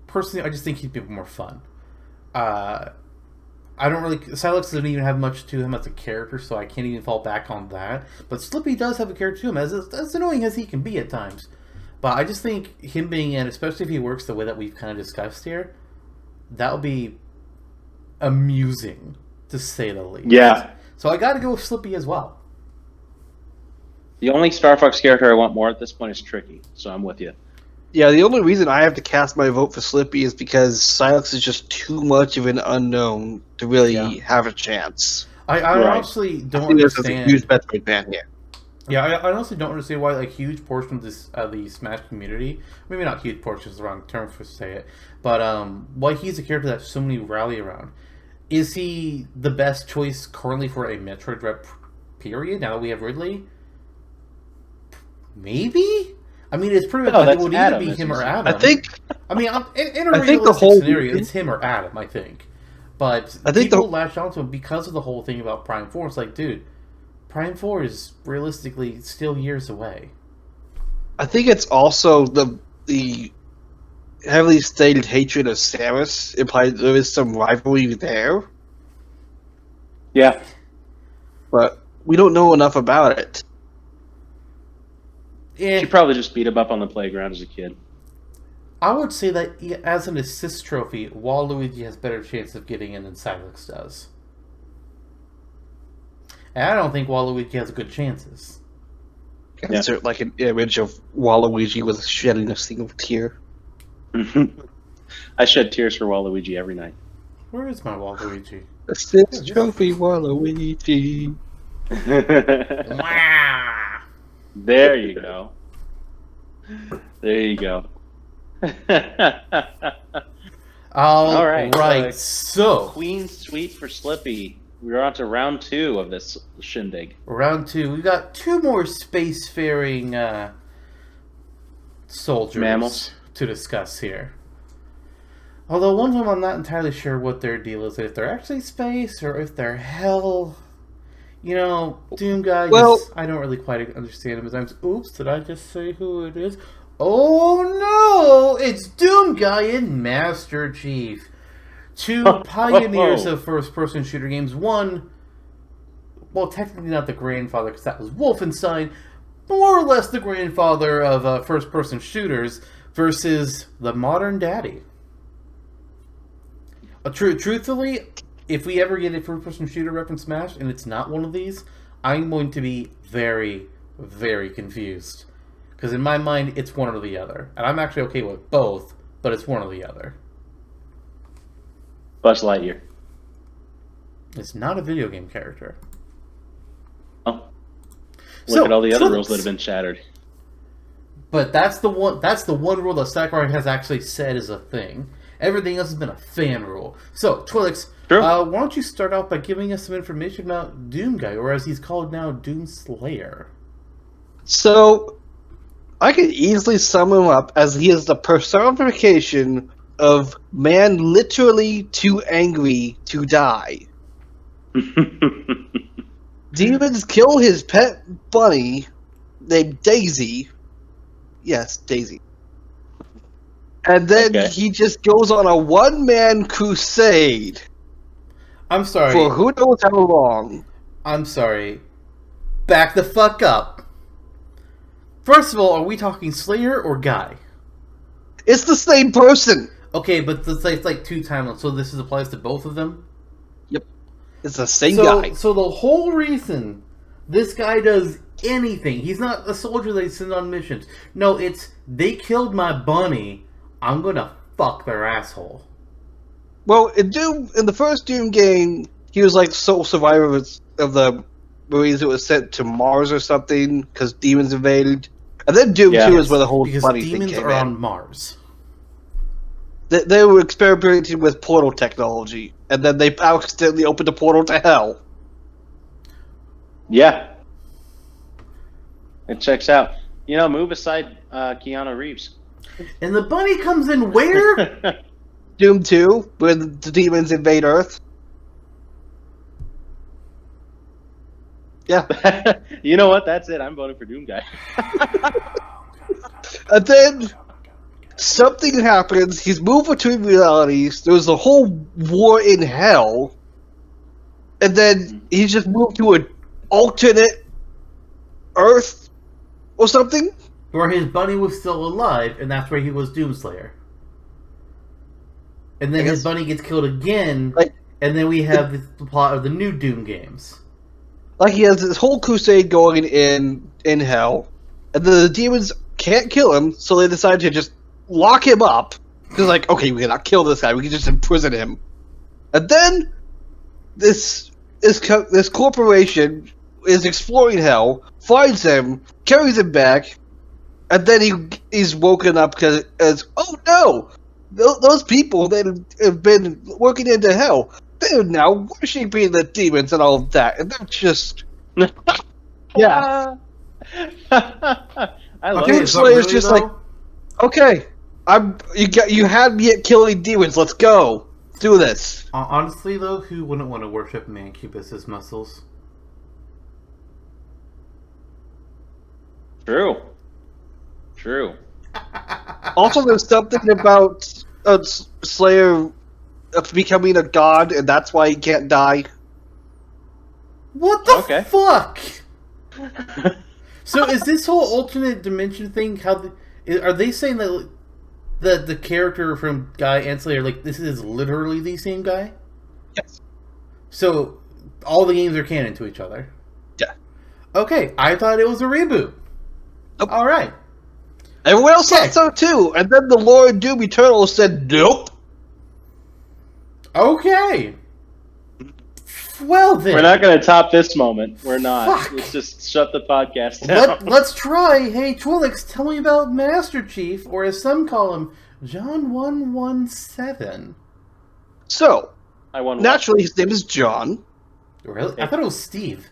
personally, I just think he'd be more fun. Sylux doesn't even have much to him as a character, so I can't even fall back on that. But Slippy does have a character to him, as annoying as he can be at times. But I just think him being in, especially if he works the way that we've kind of discussed here, that would be amusing, to say the least. Yeah. So I got to go with Slippy as well. The only Star Fox character I want more at this point is Tricky, so I'm with you. Yeah, the only reason I have to cast my vote for Slippy is because Sylux is just too much of an unknown to really have a chance. I honestly don't understand. A huge Metroid fan here. Yeah, I honestly don't understand why huge portion of this the Smash community, maybe not huge portion is the wrong term for to say it, but why he's a character that so many rally around. Is he the best choice currently for a Metroid rep period, now that we have Ridley? Maybe? It's pretty much it would either be him or Adam. I think... in a realistic scenario, it's him or Adam, I think. But I think people latch onto him because of the whole thing about Prime 4. It's like, dude, Prime 4 is realistically still years away. I think it's also the heavily stated hatred of Samus implies there is some rivalry there. Yeah. But we don't know enough about it. She probably just beat him up on the playground as a kid. I would say that as an assist trophy, Waluigi has better chance of getting in than Sylux does. And I don't think Waluigi has good chances. Insert like an image of Waluigi with shedding a single tear. I shed tears for Waluigi every night. Where is my Waluigi? Assist trophy Waluigi. There you go. There you go. All right. right. So Queen Sweep for Slippy. We're on to round 2 of this shindig. round 2. We've got 2 more spacefaring soldiers Mammals to discuss here. Although one of them I'm not entirely sure what their deal is. If they're actually space or if they're hell. You know, Doomguy, I don't really quite understand him at times. Oops, did I just say who it is? Oh no! It's Doomguy and Master Chief. 2 pioneers of first-person shooter games. One, well, technically not the grandfather, because that was Wolfenstein. More or less the grandfather of first-person shooters versus the modern daddy. Truthfully, if we ever get a first-person shooter reference Smash, and it's not one of these, I'm going to be very, very confused. Because in my mind, it's one or the other. And I'm actually okay with both, but it's one or the other. Buzz Lightyear. It's not a video game character. Oh. Look at all the other rules that have been shattered. But that's the one rule that Sakurai has actually said is a thing. Everything else has been a fan rule. So, Twilix, why don't you start out by giving us some information about Doomguy, or as he's called now, Doomslayer. So, I could easily sum him up as he is the personification of man literally too angry to die. Demons kill his pet bunny named Daisy. Yes, Daisy. And then he just goes on a one-man crusade. I'm sorry. For who knows how long. I'm sorry. Back the fuck up. First of all, are we talking Slayer or Guy? It's the same person. Okay, but it's like 2 timelines, so this applies to both of them? Yep. It's the same guy. So the whole reason this guy does anything, he's not a soldier they send on missions. No, it's, they killed my bunny, I'm gonna fuck their asshole. Well, in the first Doom game, he was like sole survivor of the Marines that was sent to Mars or something, because demons invaded. And then Doom 2 is where the whole bunny thing came in. Because demons are on Mars. They were experimenting with portal technology, and then they accidentally opened a portal to hell. Yeah. It checks out. You know, move aside Keanu Reeves. And the bunny comes in where? Doom 2, where the demons invade Earth. Yeah. You know what? That's it. I'm voting for Doomguy. And then something happens. He's moved between realities. There was a whole war in hell. And then he just moved to an alternate Earth or something. Where his bunny was still alive, and that's where he was Doomslayer. And then his bunny gets killed again, and then we have the plot of the new Doom games. Like he has this whole crusade going in hell, and the demons can't kill him, so they decide to just lock him up. Because like, okay, we cannot kill this guy, we can just imprison him. And then this corporation is exploring hell, finds him, carries him back, and then he's woken up because oh no, those people that have been working into hell, they're now worshipping the demons and all of that, and they're just yeah. I love Doom it. Slayer's really just like, okay, you had me at killing demons. Let's go do this. Honestly, though, who wouldn't want to worship Mancubus's muscles? True. Also, there's something about Slayer becoming a god, and that's why he can't die. What the fuck? So is this whole alternate dimension thing? Are they saying that the character from Guy and Slayer, like, this is literally the same guy? Yes. So all the games are canon to each other. Yeah. Okay, I thought it was a reboot. Nope. All right. Everyone else thought so too, and then the Lord Doom Eternal said nope. Okay. Well then, We're not going to top this moment. We're not. Fuck. Let's just shut the podcast down. Let's try. Hey, Twilix, tell me about Master Chief, or as some call him, John 117. So, I won. naturally, his name is John. Really? I thought it was Steve.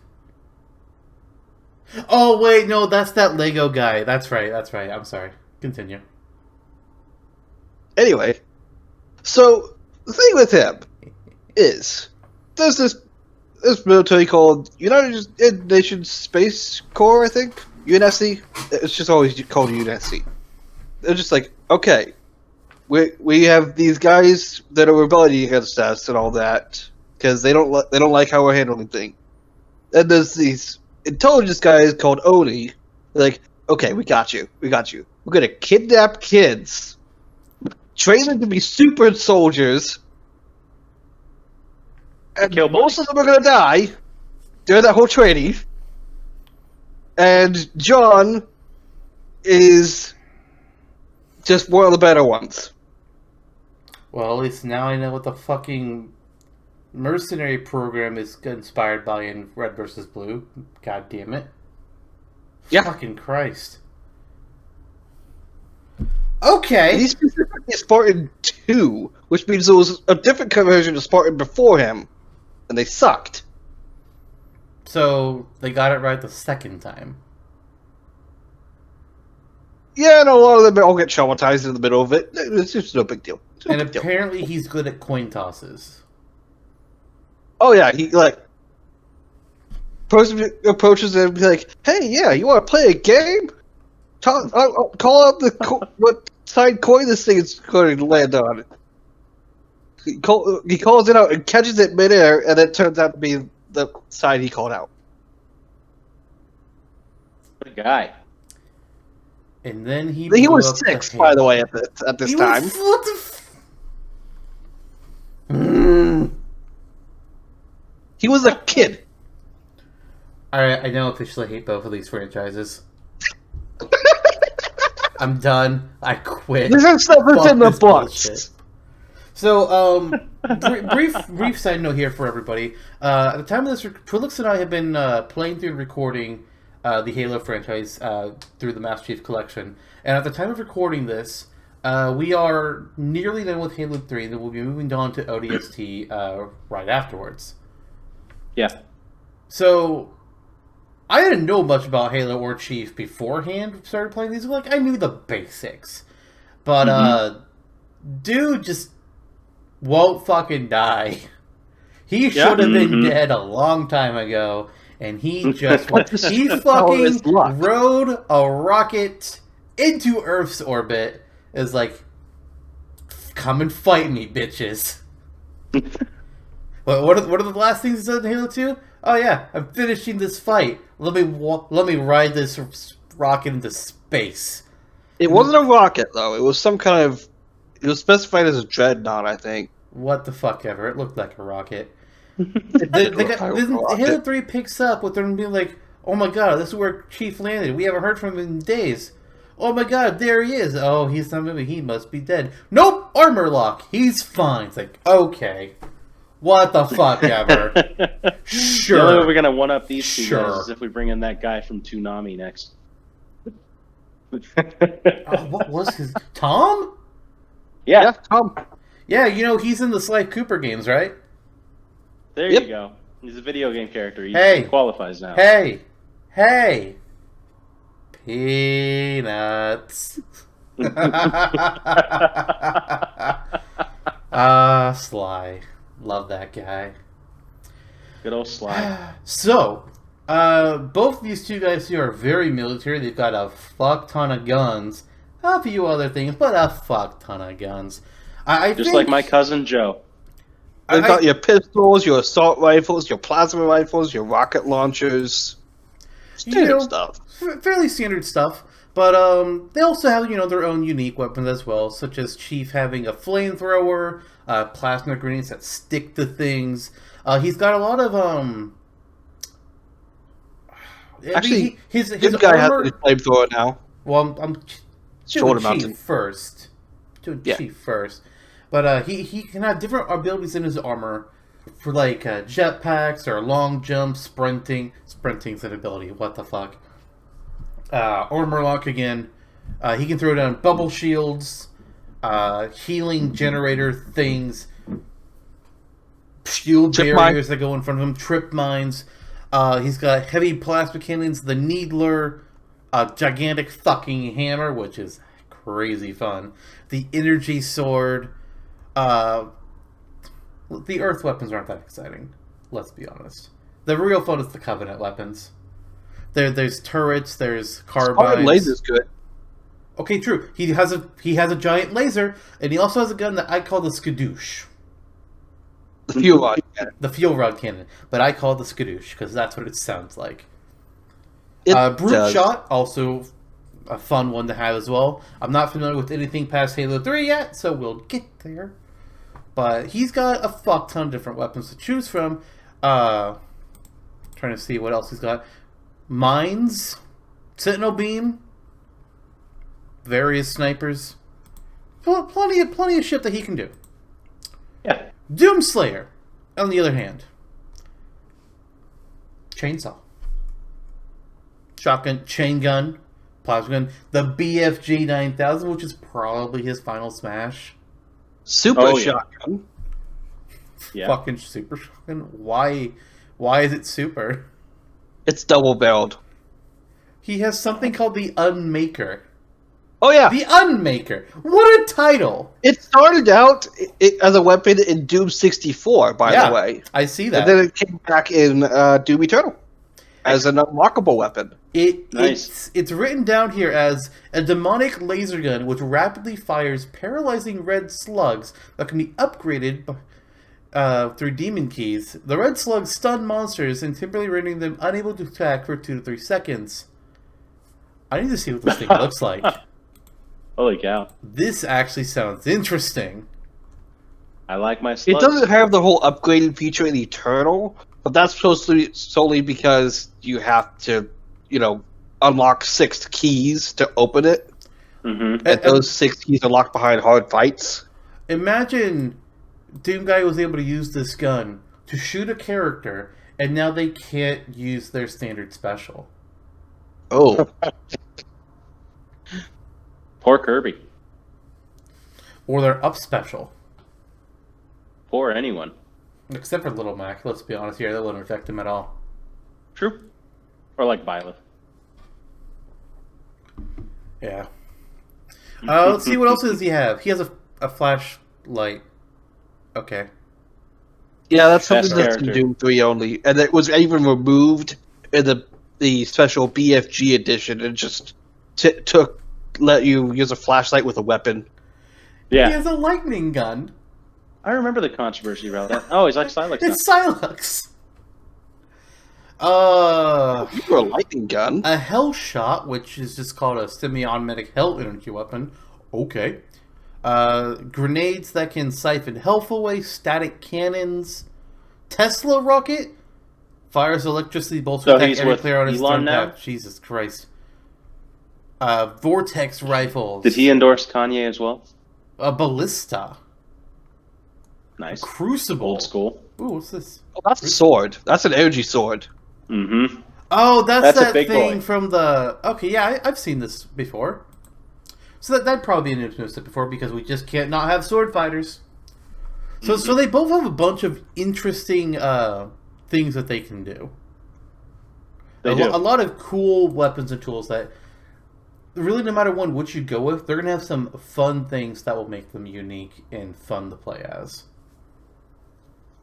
Oh wait, no, that's that Lego guy. That's right. I'm sorry. Continue. Anyway, so the thing with him is there's this military called United Nations Space Corps, I think, UNSC. It's just always called UNSC. They're just like, okay, we have these guys that are rebelling against us and all that because they don't like how we're handling things. And there's these intelligence guys called Oni. They're like, okay, we got you. We're gonna kidnap kids, train them to be super soldiers, and most of them are gonna die during that whole training. And John is just one of the better ones. Well, at least now I know what the fucking mercenary program is inspired by in Red vs. Blue. God damn it. Yeah. Fucking Christ. Okay. He's specifically Spartan 2, which means there was a different version of Spartan before him, and they sucked. So, they got it right the second time. Yeah, and a lot of them all get traumatized in the middle of it. It's just no big deal. And apparently he's good at coin tosses. Oh yeah, he person approaches him and be like, "Hey, yeah, you want to play a game? Call out what side coin this thing is going to land on." He calls it out and catches it midair, and it turns out to be the side he called out. What a guy. And then he was 6, by the way, at this time. What the He was a kid. Alright, I now officially hate both of these franchises. I'm done. I quit. This is stuff that's in the books. Bullshit. So, brief side note here for everybody. At the time of this, Twilix and I have been playing through and recording the Halo franchise through the Master Chief Collection. And at the time of recording this, we are nearly done with Halo 3, and then we'll be moving on to ODST right afterwards. Yeah. So, I didn't know much about Halo or Chief beforehand. Started playing these. Like, I knew the basics, but dude just won't fucking die. He should have been dead a long time ago, and he just he fucking rode a rocket into Earth's orbit. Is like, come and fight me, bitches. What are the last things he said in Halo 2? Oh yeah, I'm finishing this fight. Let me ride this rocket into space. It wasn't a rocket though. It was some kind of. It was specified as a dreadnought, I think. What the fuck ever? It looked like a rocket. Halo 3 picks up with them being like, "Oh my god, this is where Chief landed. We haven't heard from him in days. Oh my god, there he is. Oh, he's not moving. He must be dead. Nope, armor lock. He's fine." It's like, okay. What the fuck ever? Sure. The only way we're gonna one up these two Sure. guys is if we bring in that guy from Toonami next. What was his Tom? Yeah. Tom. Yeah, you know he's in the Sly Cooper games, right? There Yep. you go. He's a video game character. He Hey. qualifies now. Hey, peanuts. Sly. Love that guy. Good old Sly. So, both of these two guys here are very military. They've got a fuck ton of guns. A few other things, but a fuck ton of guns. I Just think, like my cousin Joe. They've got your pistols, your assault rifles, your plasma rifles, your rocket launchers. Standard stuff. Fairly standard stuff. But they also have, their own unique weapons as well, such as Chief having a flamethrower, plasma grenades that stick to things. He's got a lot of Actually, his guy has armor. a flamethrower now. Well, I'm Short doing mountain. Chief first. Chief first. But he can have different abilities in his armor for like jetpacks or long jumps, sprinting. Sprinting's an ability. What the fuck? Armor lock again. He can throw down bubble shields, healing generator things, shield barriers that go in front of him, trip mines. He's got heavy plasma cannons, the Needler, a gigantic fucking hammer, which is crazy fun. The energy sword. The Earth weapons aren't that exciting. Let's be honest. The real fun is the Covenant weapons. There's turrets. There's carbines. Laser's good. Okay, true. He has a giant laser, and he also has a gun that I call the Skadoosh. The fuel rod cannon. The fuel rod cannon, but I call it the Skadoosh because that's what it sounds like. Brute shot, also a fun one to have as well. I'm not familiar with anything past Halo 3 yet, so we'll get there. But he's got a fuck ton of different weapons to choose from. Trying to see what else he's got. Mines, Sentinel Beam, various snipers. Plenty of shit that he can do. Yeah. Doomslayer, on the other hand. Chainsaw. Shotgun, chain gun, plasma gun, the BFG 9000, which is probably his final smash. Super shotgun. Yeah. Fucking super shotgun. Why is it super? It's double barreled. He has something called the Unmaker. Oh yeah, The Unmaker. What a title! it started out as a weapon in Doom 64, by the way. I see that. And then it came back in Doom Eternal as an unlockable weapon. Nice. It's written down here as a demonic laser gun which rapidly fires paralyzing red slugs that can be upgraded through demon keys. The red slugs stun monsters and temporarily rendering them unable to attack for 2 to 3 seconds. I need to see what this thing looks like. Holy cow. This actually sounds interesting. I like my slugs. It doesn't have the whole upgraded feature in Eternal, but that's supposed to be solely because you have to, unlock 6 keys to open it. Mm-hmm. And those 6 keys are locked behind hard fights. Imagine Doomguy was able to use this gun to shoot a character, and now they can't use their standard special. Oh. Poor Kirby. Or their up special. Poor anyone. Except for Little Mac, let's be honest here, that wouldn't affect him at all. True. Or like Byleth. Yeah. Let's see, what else does he have? He has a flashlight. Okay. Yeah, that's something Best that's in character. Doom 3 only. And it was even removed in the special BFG edition. It just let you use a flashlight with a weapon. Yeah. He has a lightning gun. I remember the controversy about that. Oh, he's like Sylux now. It's Sylux. You were a lightning gun. A hell shot, which is just called a semi-automatic hell energy weapon. Okay. Grenades that can siphon health away. Static cannons. Tesla rocket. Fires electricity bolts to So attack he's every with player on his Elon turn now? path. Jesus Christ. Vortex rifles. Did he endorse Kanye as well? A ballista. Nice. Crucible. Old school. Ooh, what's this? Oh, that's a sword. That's an energy sword. Mm-hmm. Oh, that's a that big thing boy. from the... Okay, yeah, I've seen this before. So that'd probably be an interesting before because we just can't not have sword fighters. So they both have a bunch of interesting things that they can do. They do. A lot of cool weapons and tools that really, no matter which you go with, they're going to have some fun things that will make them unique and fun to play as.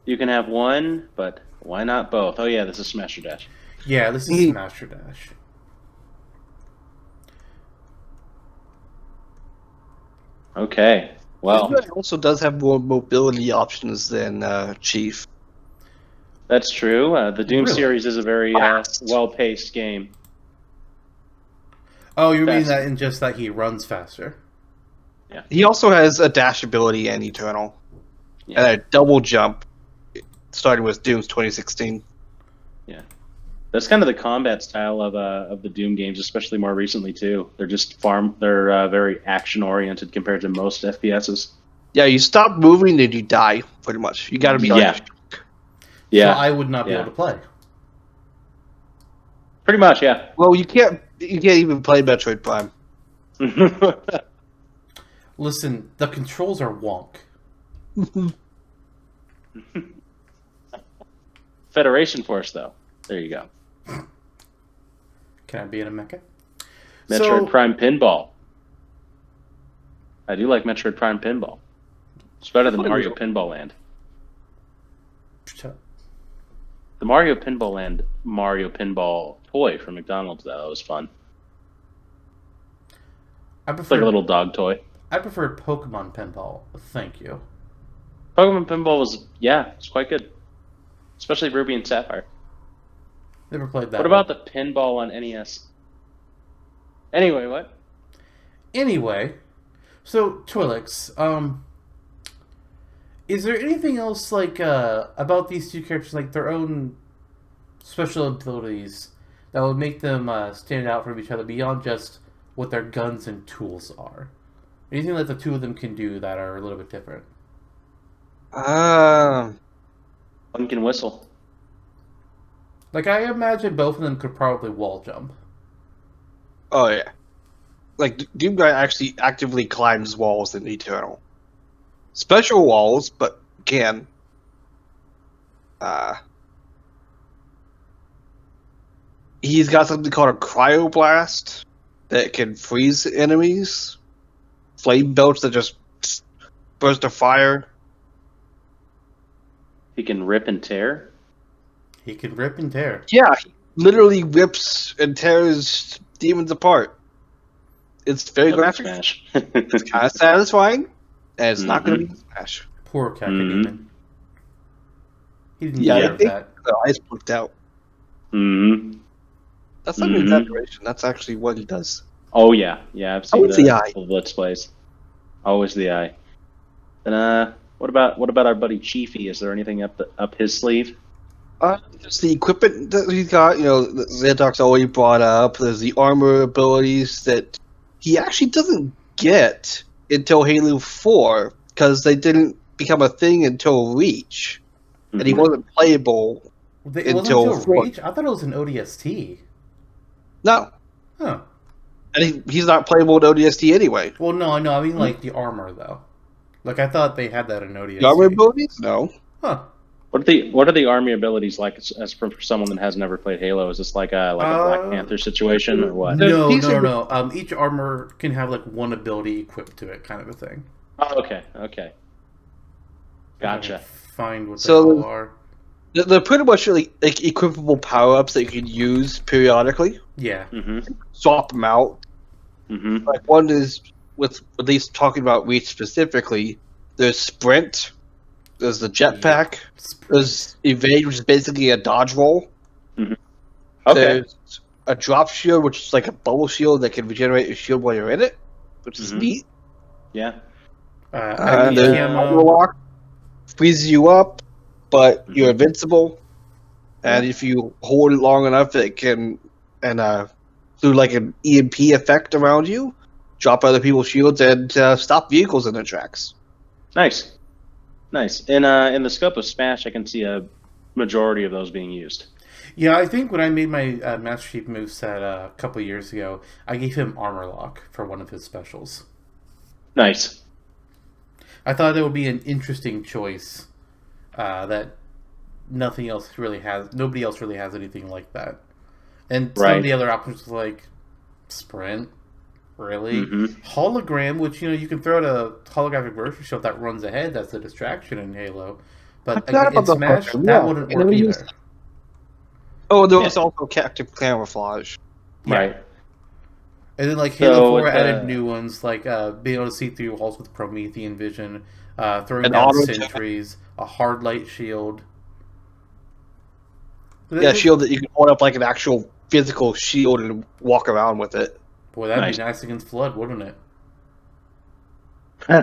You can have one, but why not both? Oh yeah, this is Smash or Dash. Yeah, this is Master Dash. Okay. Well, This guy also does have more mobility options than Chief. that's true. The Doom Really? series is a very well-paced game. Oh, you mean Fast. that in just that he runs faster? He also has a dash ability and Eternal. Yeah. And a double jump, starting with Doom's 2016. That's kind of the combat style of the Doom games, especially more recently too. They're just They're very action oriented compared to most FPSs. Yeah, you stop moving and you die. Pretty much, you got to be Yeah. So I would not be able to play. Pretty much, yeah. Well, you can't even play Metroid Prime. Listen, the controls are wonk. Federation Force, though. There you go. Can I be in a mecha? Metroid Prime Pinball. I do like Metroid Prime Pinball. It's better than Mario Pinball Land. The Mario Pinball toy from McDonald's, though, was fun. It's like a little dog toy. I preferred Pokemon Pinball. Thank you. Pokemon Pinball was, it's quite good. Especially Ruby and Sapphire. Never played that. What about the pinball on NES? Anyway, what? Anyway, so Twilix, is there anything else about these two characters, like their own special abilities that would make them stand out from each other beyond just what their guns and tools are? Anything that the two of them can do that are a little bit different? One can whistle. Like, I imagine both of them could probably wall jump. Oh, yeah. Like, Doomguy actually actively climbs walls in Eternal. Special walls, but can. He's got something called a cryoblast that can freeze enemies. Flame belts that just burst a fire. He can rip and tear. He can rip and tear. Yeah, he literally rips and tears demons apart. It's very graphic. Smash. It's kind of satisfying, and it's not going to be a Smash. Poor Demon. He didn't deserve that. The eyes poked out. Mm-hmm. That's not an exaggeration. That's actually what he does. Oh yeah, I've seen the eye. Let's Plays. Always the eye. And what about our buddy Chiefy? Is there anything up his sleeve? There's the equipment that he's got. Zantok's already brought up. There's the armor abilities that he actually doesn't get until Halo 4 because they didn't become a thing until Reach, and he wasn't playable until Reach. I thought it was an ODST. No. Huh. And he's not playable in ODST anyway. Well, no, I mean, like, the armor, though. Like, I thought they had that in ODST. The armor abilities? No. Huh. What are the army abilities like as for someone that has never played Halo? Is this like a Black Panther situation or what? No. Each armor can have, like, one ability equipped to it, kind of a thing. Oh, okay. Gotcha. Find what they all are. They're pretty much like equipable power-ups that you can use periodically. Yeah. Mm-hmm. Swap them out. Mm-hmm. Like one is, with at least talking about Reach specifically, there's Sprint, there's the Jetpack, there's Evade, which is basically a dodge roll. Mm-hmm. Okay. There's a Drop Shield, which is like a bubble shield that can regenerate your shield while you're in it, which is neat. Yeah. And there's Armor Lock, freezes you up, but you're invincible, and if you hold it long enough, it can, through like an EMP effect around you, drop other people's shields and stop vehicles in their tracks. Nice. In the scope of Smash, I can see a majority of those being used. Yeah, I think when I made my Master Chief moveset a couple years ago, I gave him Armor Lock for one of his specials. Nice. I thought that would be an interesting choice. That nobody else really has anything like that. And some of the other options like Sprint, really? Hologram, which you can throw out a holographic version shield that runs ahead, that's a distraction in Halo. But in Smash, that wouldn't work either. Oh, there was also captive camouflage. Right. And then Halo 4 added new ones, like being able to see through walls with Promethean vision, throwing down sentries, a hard light shield. Yeah, shield that you can hold up like an actual physical shield and walk around with it. Boy, that'd be nice against Flood, wouldn't it?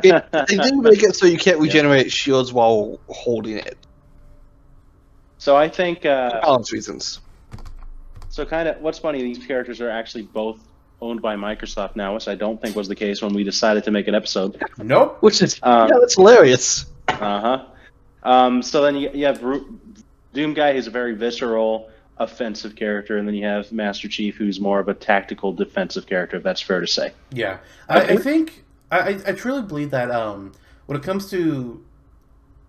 They didn't make it so you can't regenerate shields while holding it. So I think balance reasons. So kind of, what's funny, these characters are actually both owned by Microsoft now, which I don't think was the case when we decided to make an episode. Nope. Which is, that's hilarious. So then you have Doomguy, who's a very visceral, offensive character, and then you have Master Chief, who's more of a tactical, defensive character, if that's fair to say. Yeah. I think, I truly believe that when it comes to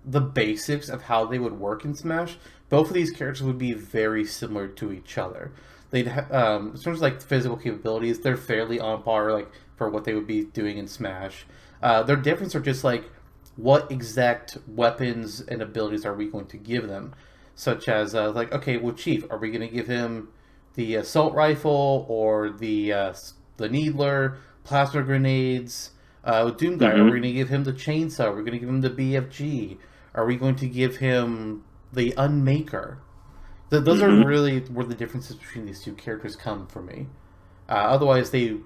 the basics of how they would work in Smash, both of these characters would be very similar to each other. They'd as far as like physical capabilities, they're fairly on par like for what they would be doing in Smash. Their difference are just like what exact weapons and abilities are we going to give them, such as like, okay, well, Chief, are we going to give him the assault rifle or the needler, plasma grenades? With Doomguy, are we going to give him the chainsaw? Are we going to give him the BFG? Are we going to give him the Unmaker? Those are really where the differences between these two characters come for me. Otherwise, they're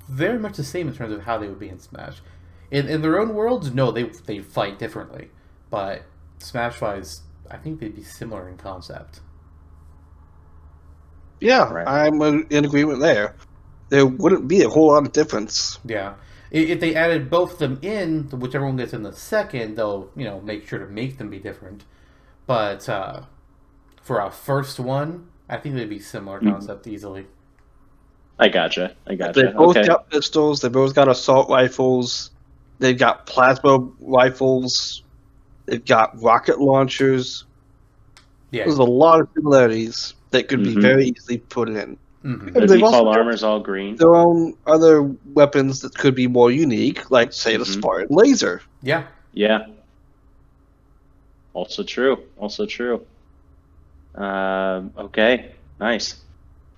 very much the same in terms of how they would be in Smash. In their own worlds, no, they fight differently. But Smash-wise, I think they'd be similar in concept. Yeah, right. I'm in agreement there. There wouldn't be a whole lot of difference. Yeah. If they added both of them in, whichever one gets in the second, they'll make sure to make them be different. But for our first one, I think they'd be similar concept easily. I gotcha. They both got pistols. They both got assault rifles. They've got plasma rifles. They've got rocket launchers. Yeah. There's a lot of similarities that could be very easily put in. The default armor's all green. Their own other weapons that could be more unique, like, say, the Spartan laser. Yeah. Yeah. Also true. Okay, nice.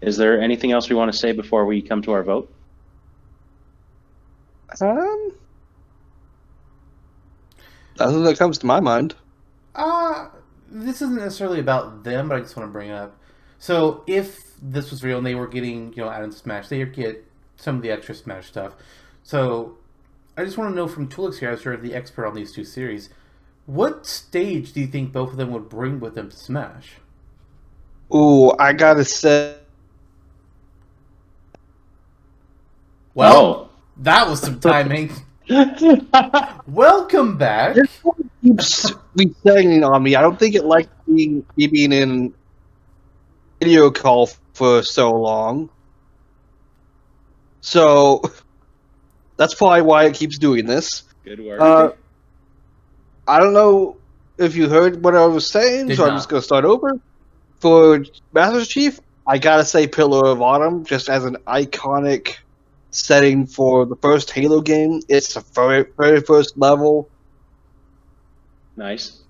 Is there anything else we want to say before we come to our vote? Nothing that comes to my mind. This isn't necessarily about them, but I just want to bring it up. So, if this was real and they were getting, added to Smash, they get some of the extra Smash stuff. So, I just want to know from Twilix here, as you're the expert on these two series, what stage do you think both of them would bring with them to Smash? Ooh, I gotta say... Well, that was some timing. Welcome back. This one keeps resetting on me. I don't think it likes me being in video call for so long. So, that's probably why it keeps doing this. Good work. I don't know if you heard what I was saying, I'm just going to start over. For Master Chief, I gotta say Pillar of Autumn, just as an iconic setting for the first Halo game. It's the very, very first level. Nice.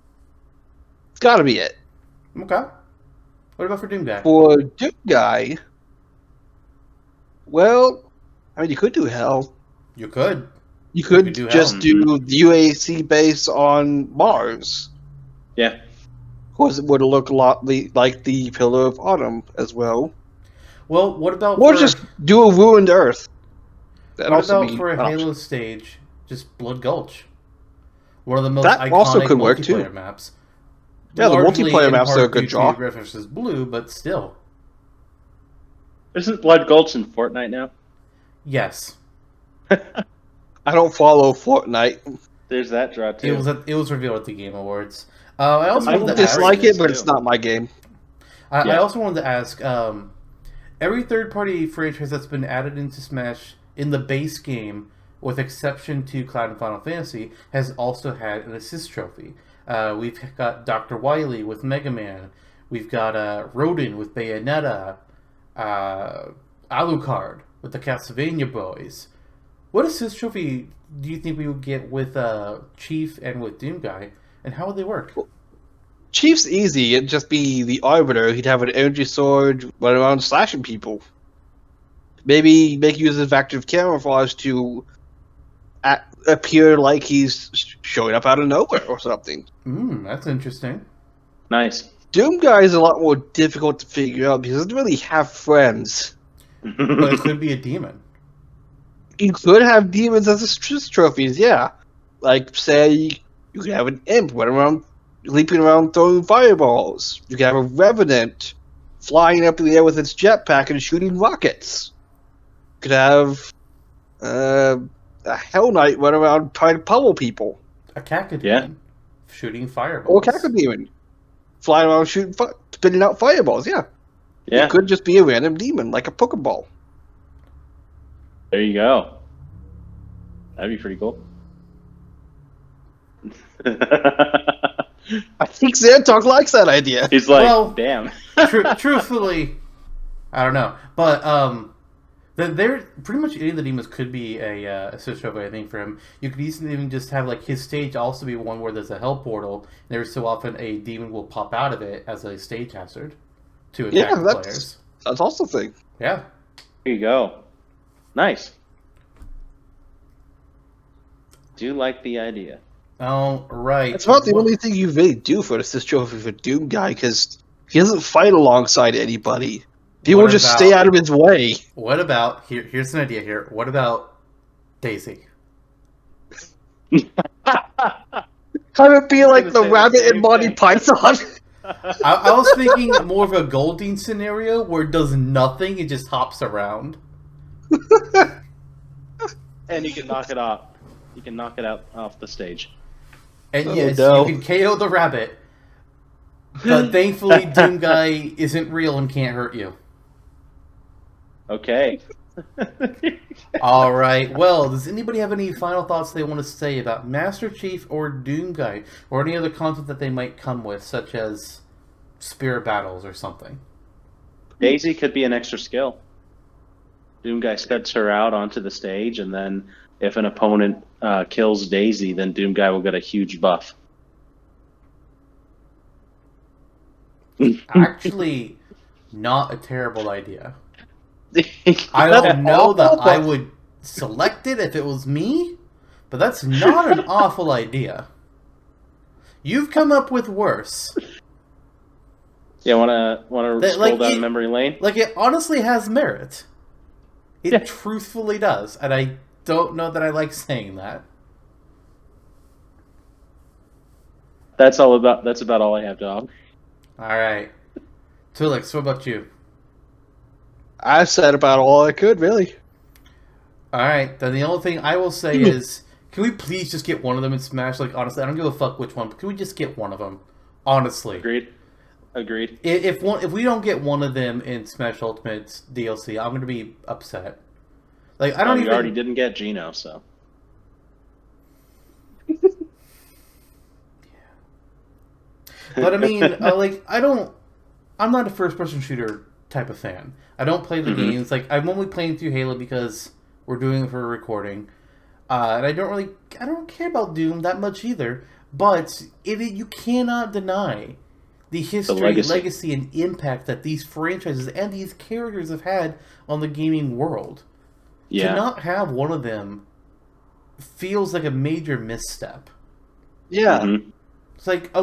It's gotta be it. Okay. What about for Doomguy? For Doomguy, well, I mean, you could do Hell. You could. You could just do the UAC base on Mars. Yeah. Of course, it would look a lot like the Pillar of Autumn as well. Well, what about just do a ruined Earth? What about for a Halo stage, just Blood Gulch? One of the most iconic multiplayer maps. Yeah, the multiplayer maps are a good draw. References Blue, but still. Isn't Blood Gulch in Fortnite now? Yes. I don't follow Fortnite. There's that draw too. It was revealed at the Game Awards. I don't dislike it, but it's not my game. I also wanted to ask, every third-party franchise that's been added into Smash in the base game, with exception to Cloud and Final Fantasy, has also had an assist trophy. We've got Dr. Wily with Mega Man. We've got Rodin with Bayonetta. Alucard with the Castlevania boys. What assist trophy do you think we would get with Chief and with Doomguy, and how would they work? Chief's easy. It'd just be the Arbiter. He'd have an energy sword, run around slashing people. Maybe make use of active camouflage to appear like he's showing up out of nowhere or something. That's interesting. Nice. Doomguy is a lot more difficult to figure out because he doesn't really have friends. But it could be a demon. You could have demons as assist trophies, yeah. Like, say, you could have an imp running around, leaping around throwing fireballs. You could have a revenant flying up in the air with its jetpack and shooting rockets. Could have a Hell Knight run around trying to pummel people. A Cacodemon shooting Or fireballs. Cacodemon flying around shooting, spitting out fireballs. Yeah. It could just be a random demon, like a Pokeball. There you go. That'd be pretty cool. I think Zantok likes that idea. He's like, damn. Truthfully, I don't know, but there pretty much any of the demons could be a switch over. I think for him, you could easily even just have like his stage also be one where there's a hell portal. And every so often, a demon will pop out of it as a stage hazard to attack the players. That's also a thing. Yeah, There you go. Nice. Do like the idea. all right. That's about the only thing you really do for the assist trophy for Doomguy, because he doesn't fight alongside anybody. People just stay out of his way. What about here's an idea here. What about Daisy? Have it be like the rabbit in Monty Python. I was thinking more of a Goldine scenario where it does nothing, it just hops around. And you can knock it off. You can knock it out off the stage. And Oh, yes, no. you can KO the rabbit. But thankfully, Doomguy isn't real and can't hurt you. Okay. All right. Well, does anybody have any final thoughts they want to say about Master Chief or Doomguy, or any other content that they might come with, such as spirit battles or something? Daisy could be an extra skill. Doomguy scuds her out onto the stage, and then if an opponent kills Daisy, then Doomguy will get a huge buff. Actually, not a terrible idea. I don't know that I would select it if it was me, but that's not an awful idea. You've come up with worse. Yeah, wanna scroll down memory lane? Like, it honestly has merit. It truthfully does, and I don't know that I like saying that. That's about all I have, dog. All right, Twilix, what about you? I've said about all I could, really. All right, then the only thing I will say is, can we please just get one of them in Smash? Like, honestly, I don't give a fuck which one, but can we just get one of them? Honestly. Agreed. If we don't get one of them in Smash Ultimate's DLC, I'm gonna be upset. Like, I don't even. You already didn't get Geno, so. But I mean, I'm not a first-person shooter type of fan. I don't play the games. Like, I'm only playing through Halo because we're doing it for a recording, and I don't care about Doom that much either. But you cannot deny the history, legacy, and impact that these franchises and these characters have had on the gaming world. Yeah. To not have one of them feels like a major misstep. Yeah. Mm-hmm. It's like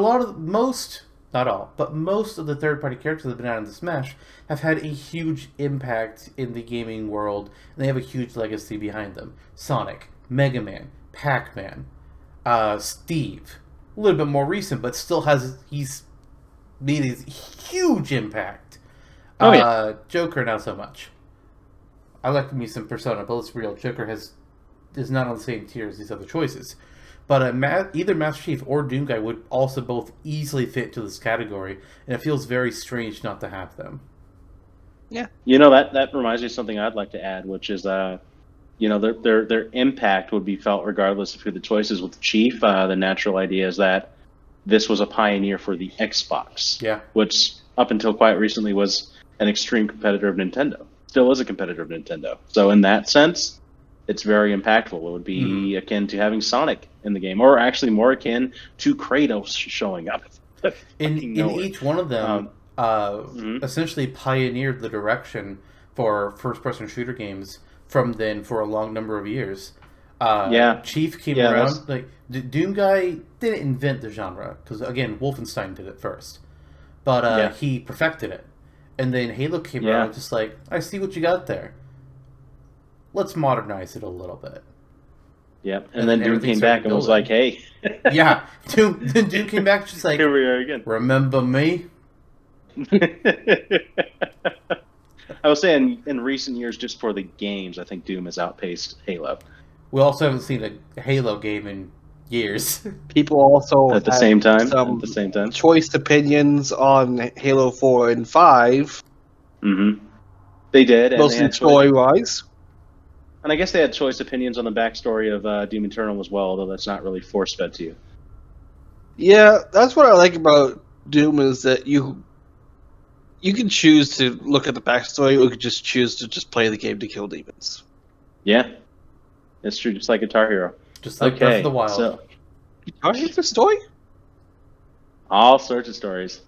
not all, but most of the third-party characters that have been out in the Smash have had a huge impact in the gaming world, and they have a huge legacy behind them. Sonic, Mega Man, Pac-Man, Steve, a little bit more recent, but still he's made a huge impact. Joker, not so much. I like me some Persona, but let's be real, Joker is not on the same tier as these other choices. But either Master Chief or Doomguy would also both easily fit to this category, and it feels very strange not to have them. Yeah. You know, that reminds me of something I'd like to add, which is, their impact would be felt regardless of who the choice is. With Chief, the natural idea is that this was a pioneer for the Xbox. Yeah. Which, up until quite recently, was an extreme competitor of Nintendo. Still is a competitor of Nintendo. So in that sense, it's very impactful. It would be akin to having Sonic in the game, or actually more akin to Kratos showing up. In each one of them, essentially pioneered the direction for first-person shooter games from then for a long number of years. Chief came around. Like Doomguy didn't invent the genre because again, Wolfenstein did it first, but he perfected it. And then Halo came around, just like, I see what you got there. Let's modernize it a little bit. Yep. And then Doom came back and was like, hey. Yeah. Doom came back just like, here we are again. Remember me? I was saying in recent years, just for the games, I think Doom has outpaced Halo. We also haven't seen a Halo game in years. People also At the have same time. some At the same time. choice opinions on Halo 4 and 5, Mm-hmm. They did, and they mostly had story-wise. and I guess they had choice opinions on the backstory of Doom Eternal as well, although that's not really force-fed to you. Yeah, that's what I like about Doom is that you can choose to look at the backstory, or you can just choose to just play the game to kill demons. Yeah, it's true, just like Guitar Hero. Just like Breath of the Wild. So, Are you the story? all sorts of stories.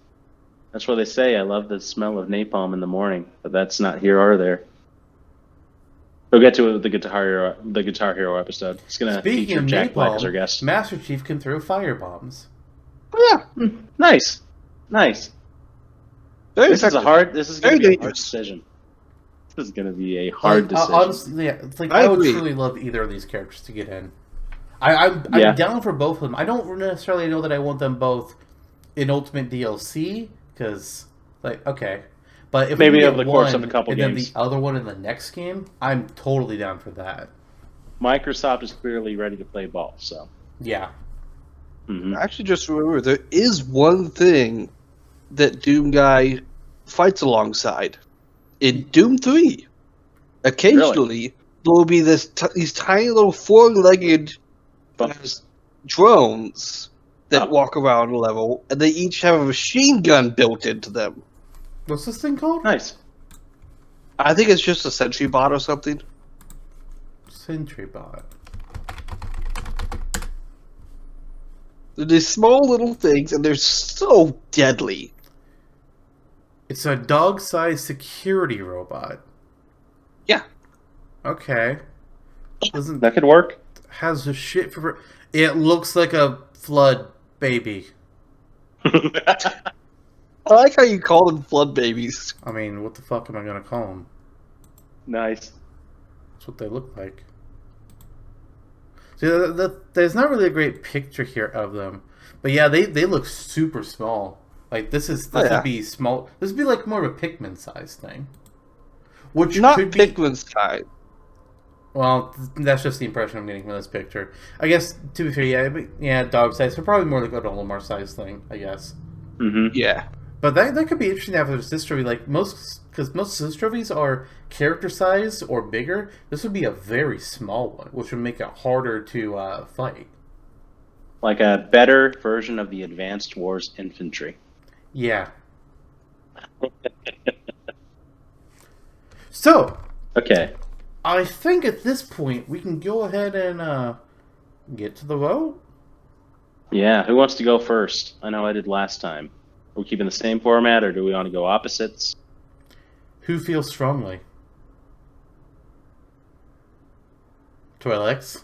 That's what they say. I love the smell of napalm in the morning, but that's not here or there. We'll get to it with the Guitar Hero episode. It's gonna feature Jack Black as our guest. Master Chief can throw fire bombs. Oh yeah, Nice. very This is effective. This is gonna be a hard dangerous. decision. This is gonna be a hard decision. Honestly, yeah, it's like I I would agree. truly love either of these characters to get in. I'm Yeah. down for both of them. I don't necessarily know that I want them both in Ultimate DLC because, like, okay, but if Maybe we over get the course one of a couple and games. then the other one in the next game, I'm totally down for that. Microsoft is clearly ready to play ball. So. Yeah, Mhm. Actually, just remember, there is one thing that Doomguy fights alongside. In Doom 3, occasionally, there will be these tiny little four-legged drones that walk around a level, and they each have a machine gun built into them. what's this thing called? Nice. I think it's just a sentry bot or something. Sentry bot. They're these small little things, and they're so deadly. It's a dog-sized security robot. Yeah. Okay. Doesn't That could work. has the shit for. It looks like a flood baby. I like how you call them flood babies. I mean, what the fuck am I gonna call them? Nice. That's what they look like. See, there's not really a great picture here of them, but yeah, they look super small. Like this would be small. This would be like more of a Pikmin size thing, which Not could be. Pikmin's type. Well, that's just the impression I'm getting from this picture. I guess to be fair, yeah, dog size, so probably more like a Olimar size thing. I guess. Mm-hmm. Yeah. But that could be interesting after this trophy. Like because most of these trophies are character size or bigger. This would be a very small one, which would make it harder to fight. Like a better version of the Advanced Wars Infantry. Yeah. So, Okay. I think at this point we can go ahead and get to the vote. Yeah, who wants to go first? I know I did last time. Are we keeping the same format, or do we want to go opposites? Who feels strongly? Twilix?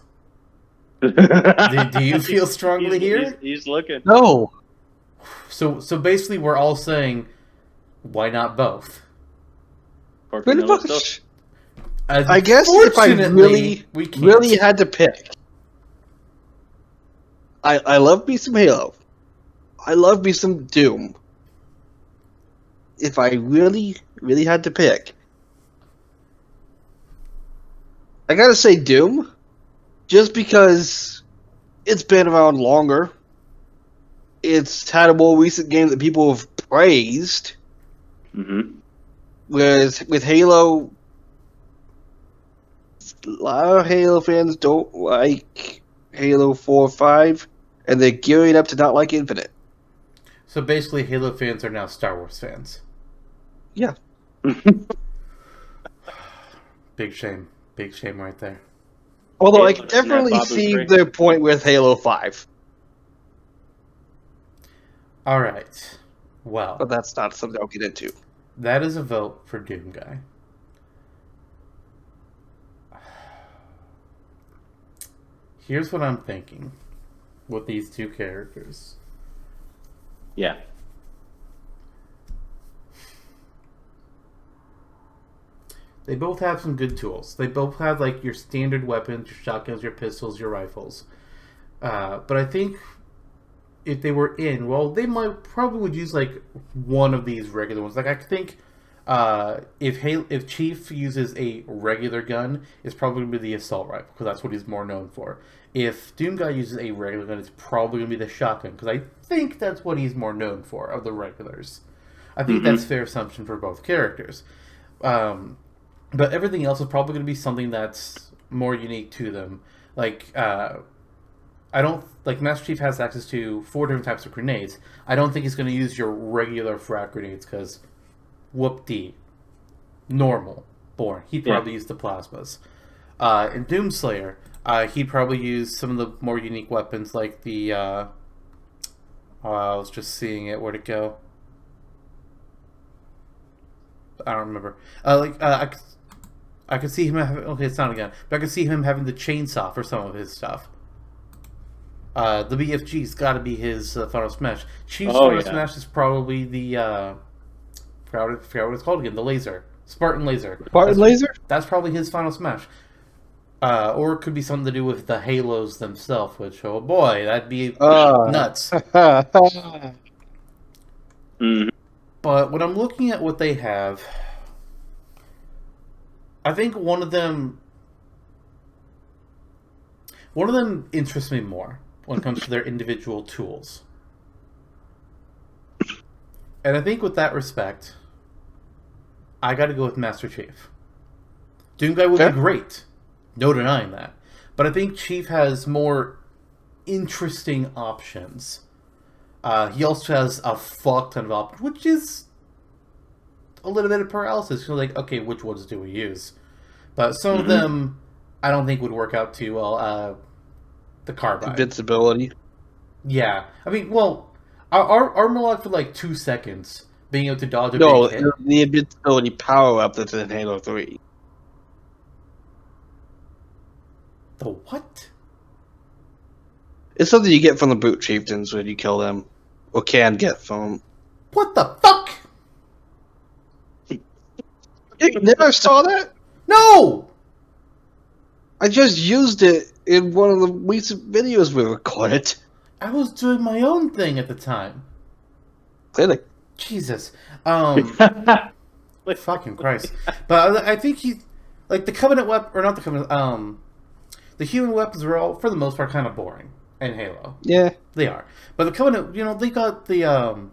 Do you feel strongly here? He's looking. No. So basically we're all saying, why not both? Pretty much. As I guess if I fortunately, we can't. really had to pick, I love me some Halo. I love me some Doom. If I really, really had to pick, I gotta say Doom, just because it's been around longer. It's had a more recent game that people have praised. Mm-hmm. Whereas with Halo, a lot of Halo fans don't like Halo 4 or 5, and they're gearing up to not like Infinite. So basically, Halo fans are now Star Wars fans. Yeah. Big shame. Big shame right there. Although I Halo can doesn't have definitely Babu's see ring. their point with Halo 5, All right. Well, but that's not something I'll get into. that is a vote for Doomguy. Here's what I'm thinking with these two characters. Yeah. They both have some good tools. They both have like your standard weapons, your shotguns, your pistols, your rifles. But I think if they were in, well, they might probably would use like one of these regular ones. Like I think if Chief uses a regular gun, it's probably going to be the assault rifle because that's what he's more known for. If Doomguy uses a regular gun, it's probably going to be the shotgun because I think that's what he's more known for of the regulars. I think that's a fair assumption for both characters. But everything else is probably going to be something that's more unique to them. Like, I don't... Like, Master Chief has access to 4 different types of grenades. I don't think he's going to use your regular frag grenades, because... Whoop-dee. Normal. Boring. He'd probably use the plasmas. In Doomslayer, he'd probably use some of the more unique weapons, like the... I was just seeing it. Where'd it go? I don't remember. I could see him having... Okay, it's not again. But I could see him having the chainsaw for some of his stuff. The BFG's got to be his Final Smash. Chief's Final Smash is probably the... I forgot what it's called again. The laser. Spartan laser. Laser? That's probably his Final Smash. Or it could be something to do with the halos themselves, which, oh boy, that'd be nuts. But when I'm looking at what they have... I think one of them interests me more when it comes to their individual tools. And I think with that respect, I got to go with Master Chief. Doomguy would be great. No denying that. But I think Chief has more interesting options. He also has a fuck ton of options, which is a little bit of paralysis. You're like, okay, which ones do we use? But some of them, I don't think would work out too well. The carbide. Invincibility. Yeah. I mean, well, our armor lock for like 2 seconds, being able to dodge a big hit. The invincibility power-up that's in Halo 3. The what? It's something you get from the Brute Chieftains when you kill them. Or can get from them. What the fuck? You never saw that? No! I just used it in one of the recent videos we recorded. I was doing my own thing at the time. Clearly. Jesus. Fucking Christ. But I think he... Like, the Covenant weapon... Or not the Covenant... The human weapons are all, for the most part, kind of boring in Halo. Yeah. They are. But the Covenant, they got the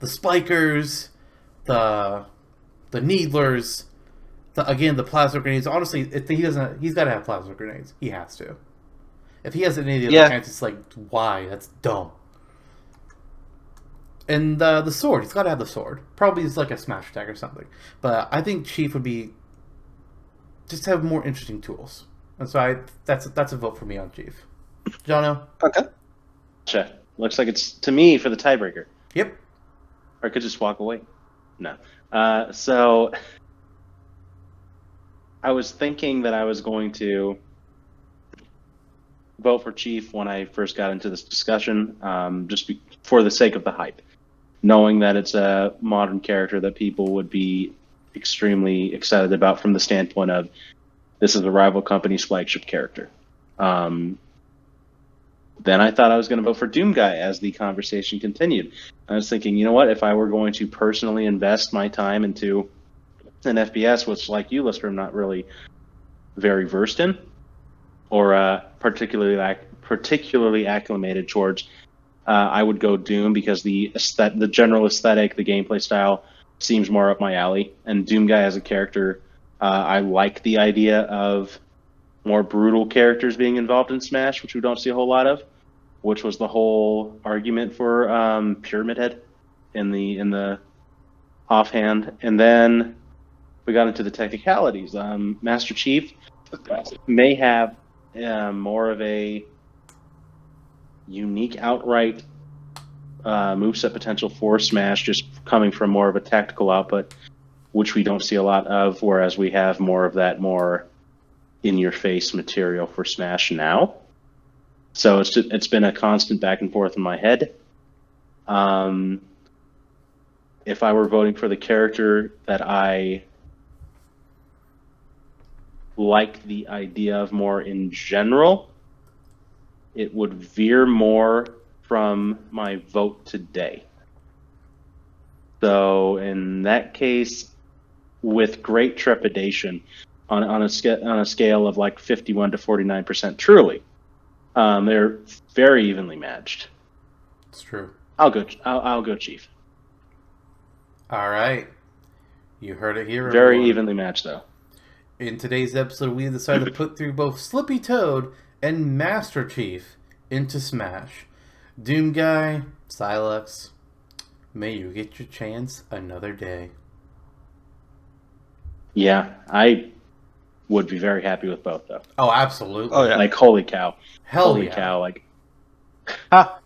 spikers, the needlers, the plasma grenades. Honestly, he's got to have plasma grenades. He has to. If he has any of the other kinds, it's like, why? That's dumb. And the sword, he's got to have the sword. Probably it's like a smash attack or something. But I think Chief would be just have more interesting tools. And so that's a vote for me on Chief. Jonno? Okay. Gotcha. Looks like it's to me for the tiebreaker. Yep. Or I could just walk away. No. So I was thinking that I was going to vote for Chief when I first got into this discussion, for the sake of the hype, knowing that it's a modern character that people would be extremely excited about from the standpoint of this is a rival company's flagship character. Then I thought I was going to vote for Doomguy as the conversation continued. I was thinking, you know what? If I were going to personally invest my time into an FPS, which, like you, Lister, I'm not really very versed in, or particularly acclimated towards, I would go Doom because the general aesthetic, the gameplay style seems more up my alley. And Doomguy as a character, I like the idea of more brutal characters being involved in Smash, which we don't see a whole lot of, which was the whole argument for Pyramid Head in the offhand. And then we got into the technicalities. Master Chief may have more of a unique outright moveset potential for Smash, just coming from more of a tactical output, which we don't see a lot of, whereas we have more of that more in-your-face material for Smash now. So it's been a constant back and forth in my head. If I were voting for the character that I like the idea of more in general, it would veer more from my vote today. So in that case, with great trepidation, on a scale of like 51 to 49%, truly, they're very evenly matched. It's true. I'll go Chief. All right. You heard it here. Very everyone. evenly matched, though. In today's episode, we decided to put through both Slippy Toad and Master Chief into Smash. Doomguy, Sylux, may you get your chance another day. Yeah, I would be very happy with both, though. Oh, absolutely. Oh, yeah. Like, holy cow. Holy cow. Like, ha!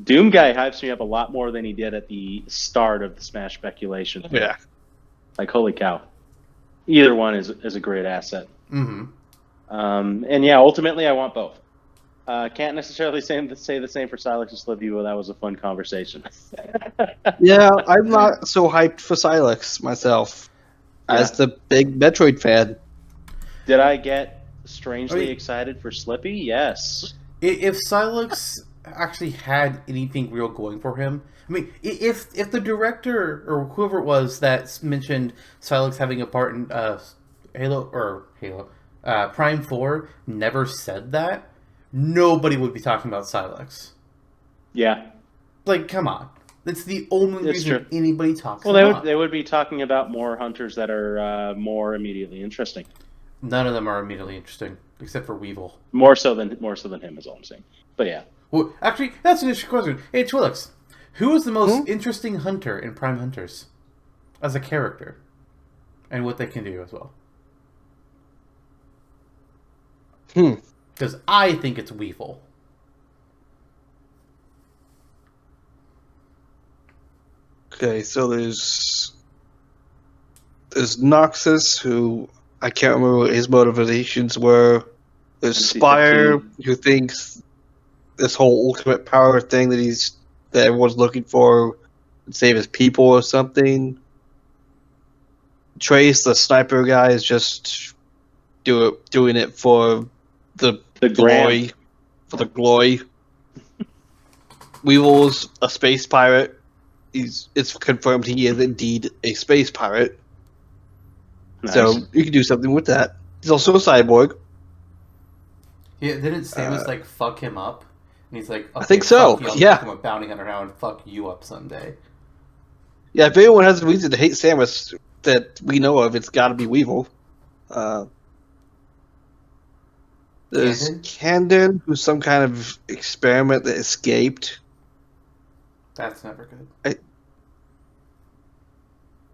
Doomguy hypes me up a lot more than he did at the start of the Smash speculation. Yeah. Like, holy cow. Either one is a great asset. Mm-hmm. And yeah, ultimately, I want both. Can't necessarily say the same for Sylux and Slippy, but that was a fun conversation. Yeah, I'm not so hyped for Sylux myself, as the big Metroid fan. Did I get strangely excited for Slippy? Yes. If Sylux actually had anything real going for him, I mean, if the director or whoever it was that mentioned Sylux having a part in Prime 4 never said that, nobody would be talking about Sylux. Yeah. Like, come on. That's the only reason true. anybody talks Well, about they would be talking about more hunters that are more immediately interesting. None of them are immediately interesting, except for Weevil. More so than him is all I'm saying. But yeah. Well, actually, that's an interesting question. Hey, Twilix, who is the most interesting hunter in Prime Hunters as a character, and what they can do as well? Because I think it's Weevil. Okay, so there's Noxus, who I can't remember what his motivations were. There's Spire, who thinks this whole ultimate power thing that everyone's looking for would save his people or something. Trace, the sniper guy, is just doing it for the glory. For the glory. Weevil's a space pirate. It's confirmed he is indeed a space pirate. Nice. So you can do something with that. He's also a cyborg. Yeah, didn't Samus fuck him up? And he's like, okay, I think so. Yeah, I'm a bounty hunter now and fuck you up someday. Yeah, if anyone has a reason to hate Samus that we know of, it's got to be Weevil. There's Candon, who's some kind of experiment that escaped. That's never good.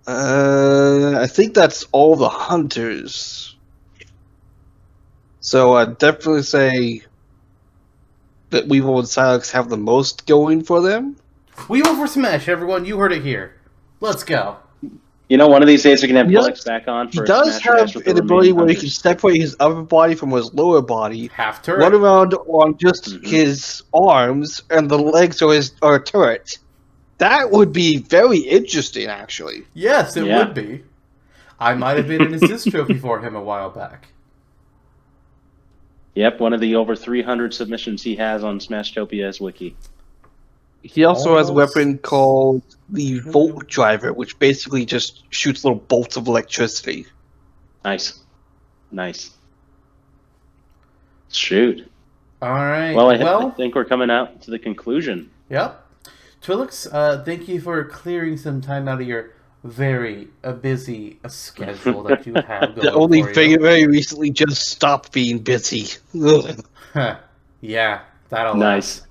I think that's all the hunters. So I'd definitely say that Weevil and Sylux have the most going for them. Weevil for Smash, everyone. You heard it here. Let's go. You know, one of these days we can have Twilix back on for He does have an ability where he can separate his upper body from his lower body. Half turret. Run around on just his arms, and the legs are a turret. That would be very interesting, actually. Yes, it would be. I might have been an assist trophy for him a while back. Yep, one of the over 300 submissions he has on Smashtopia's wiki. He also has a weapon called the Volt Driver, which basically just shoots little bolts of electricity. Nice. Shoot. All right. Well, I think we're coming out to the conclusion. Yep. Twilix, thank you for clearing some time out of your very busy schedule that you have going. The only thing very recently just stopped being busy. Yeah, that'll nice. Last.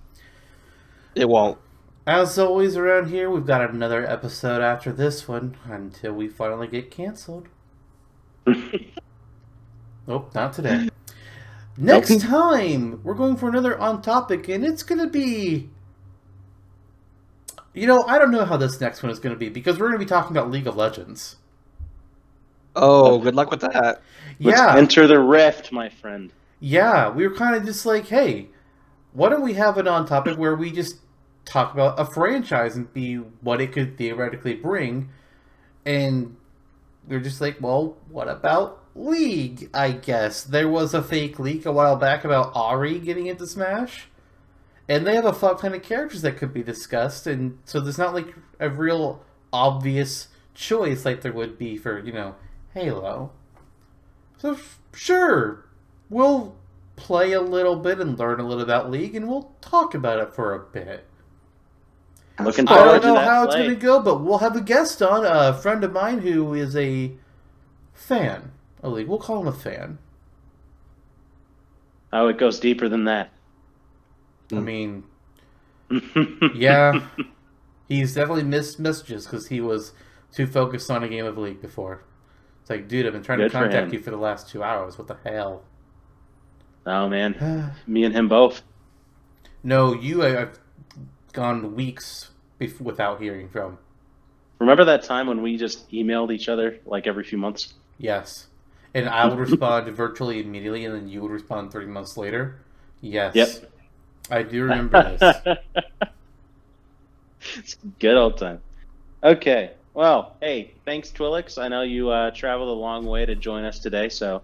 It won't. As always around here, we've got another episode after this one until we finally get canceled. Nope, not today. Next time, we're going for another On Topic, and it's going to be... You know, I don't know how this next one is going to be, because we're going to be talking about League of Legends. Oh, good luck with that. Let's enter the rift, my friend. Yeah, we were kind of just like, hey, why don't we have an On Topic where we just talk about a franchise and be what it could theoretically bring, and they're just like, well, what about League, I guess? There was a fake leak a while back about Ahri getting into Smash, And they have a fuck ton of characters that could be discussed, and so there's not like a real obvious choice like there would be for, Halo. So sure, we'll play a little bit and learn a little about League, and we'll talk about it for a bit. Looking I forward don't know to that how play. it's going to go, but we'll have a guest on, a friend of mine who is a fan of League. We'll call him a fan. Oh, it goes deeper than that. I mean, yeah, he's definitely missed messages because he was too focused on a game of League before. It's like, dude, I've been trying Good to for contact him. you for the last 2 hours. What the hell? Oh, man. Me and him both. No, I've gone weeks without hearing from. Remember that time when we just emailed each other like every few months? Yes. And I would respond virtually immediately, and then you would respond 3 months later. Yes. Yep. I do remember this. It's a good old time. Okay. Well, hey, thanks, Twilix. I know you traveled a long way to join us today, so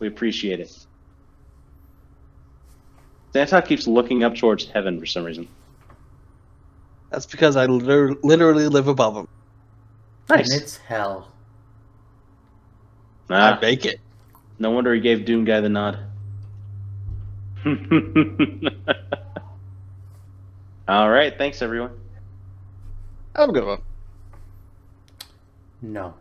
we appreciate it. Zantok keeps looking up towards heaven for some reason. That's because I literally live above him. Nice. And it's hell. Nah, I make it. no wonder he gave Doomguy the nod. All right. Thanks, everyone. Have a good one. No.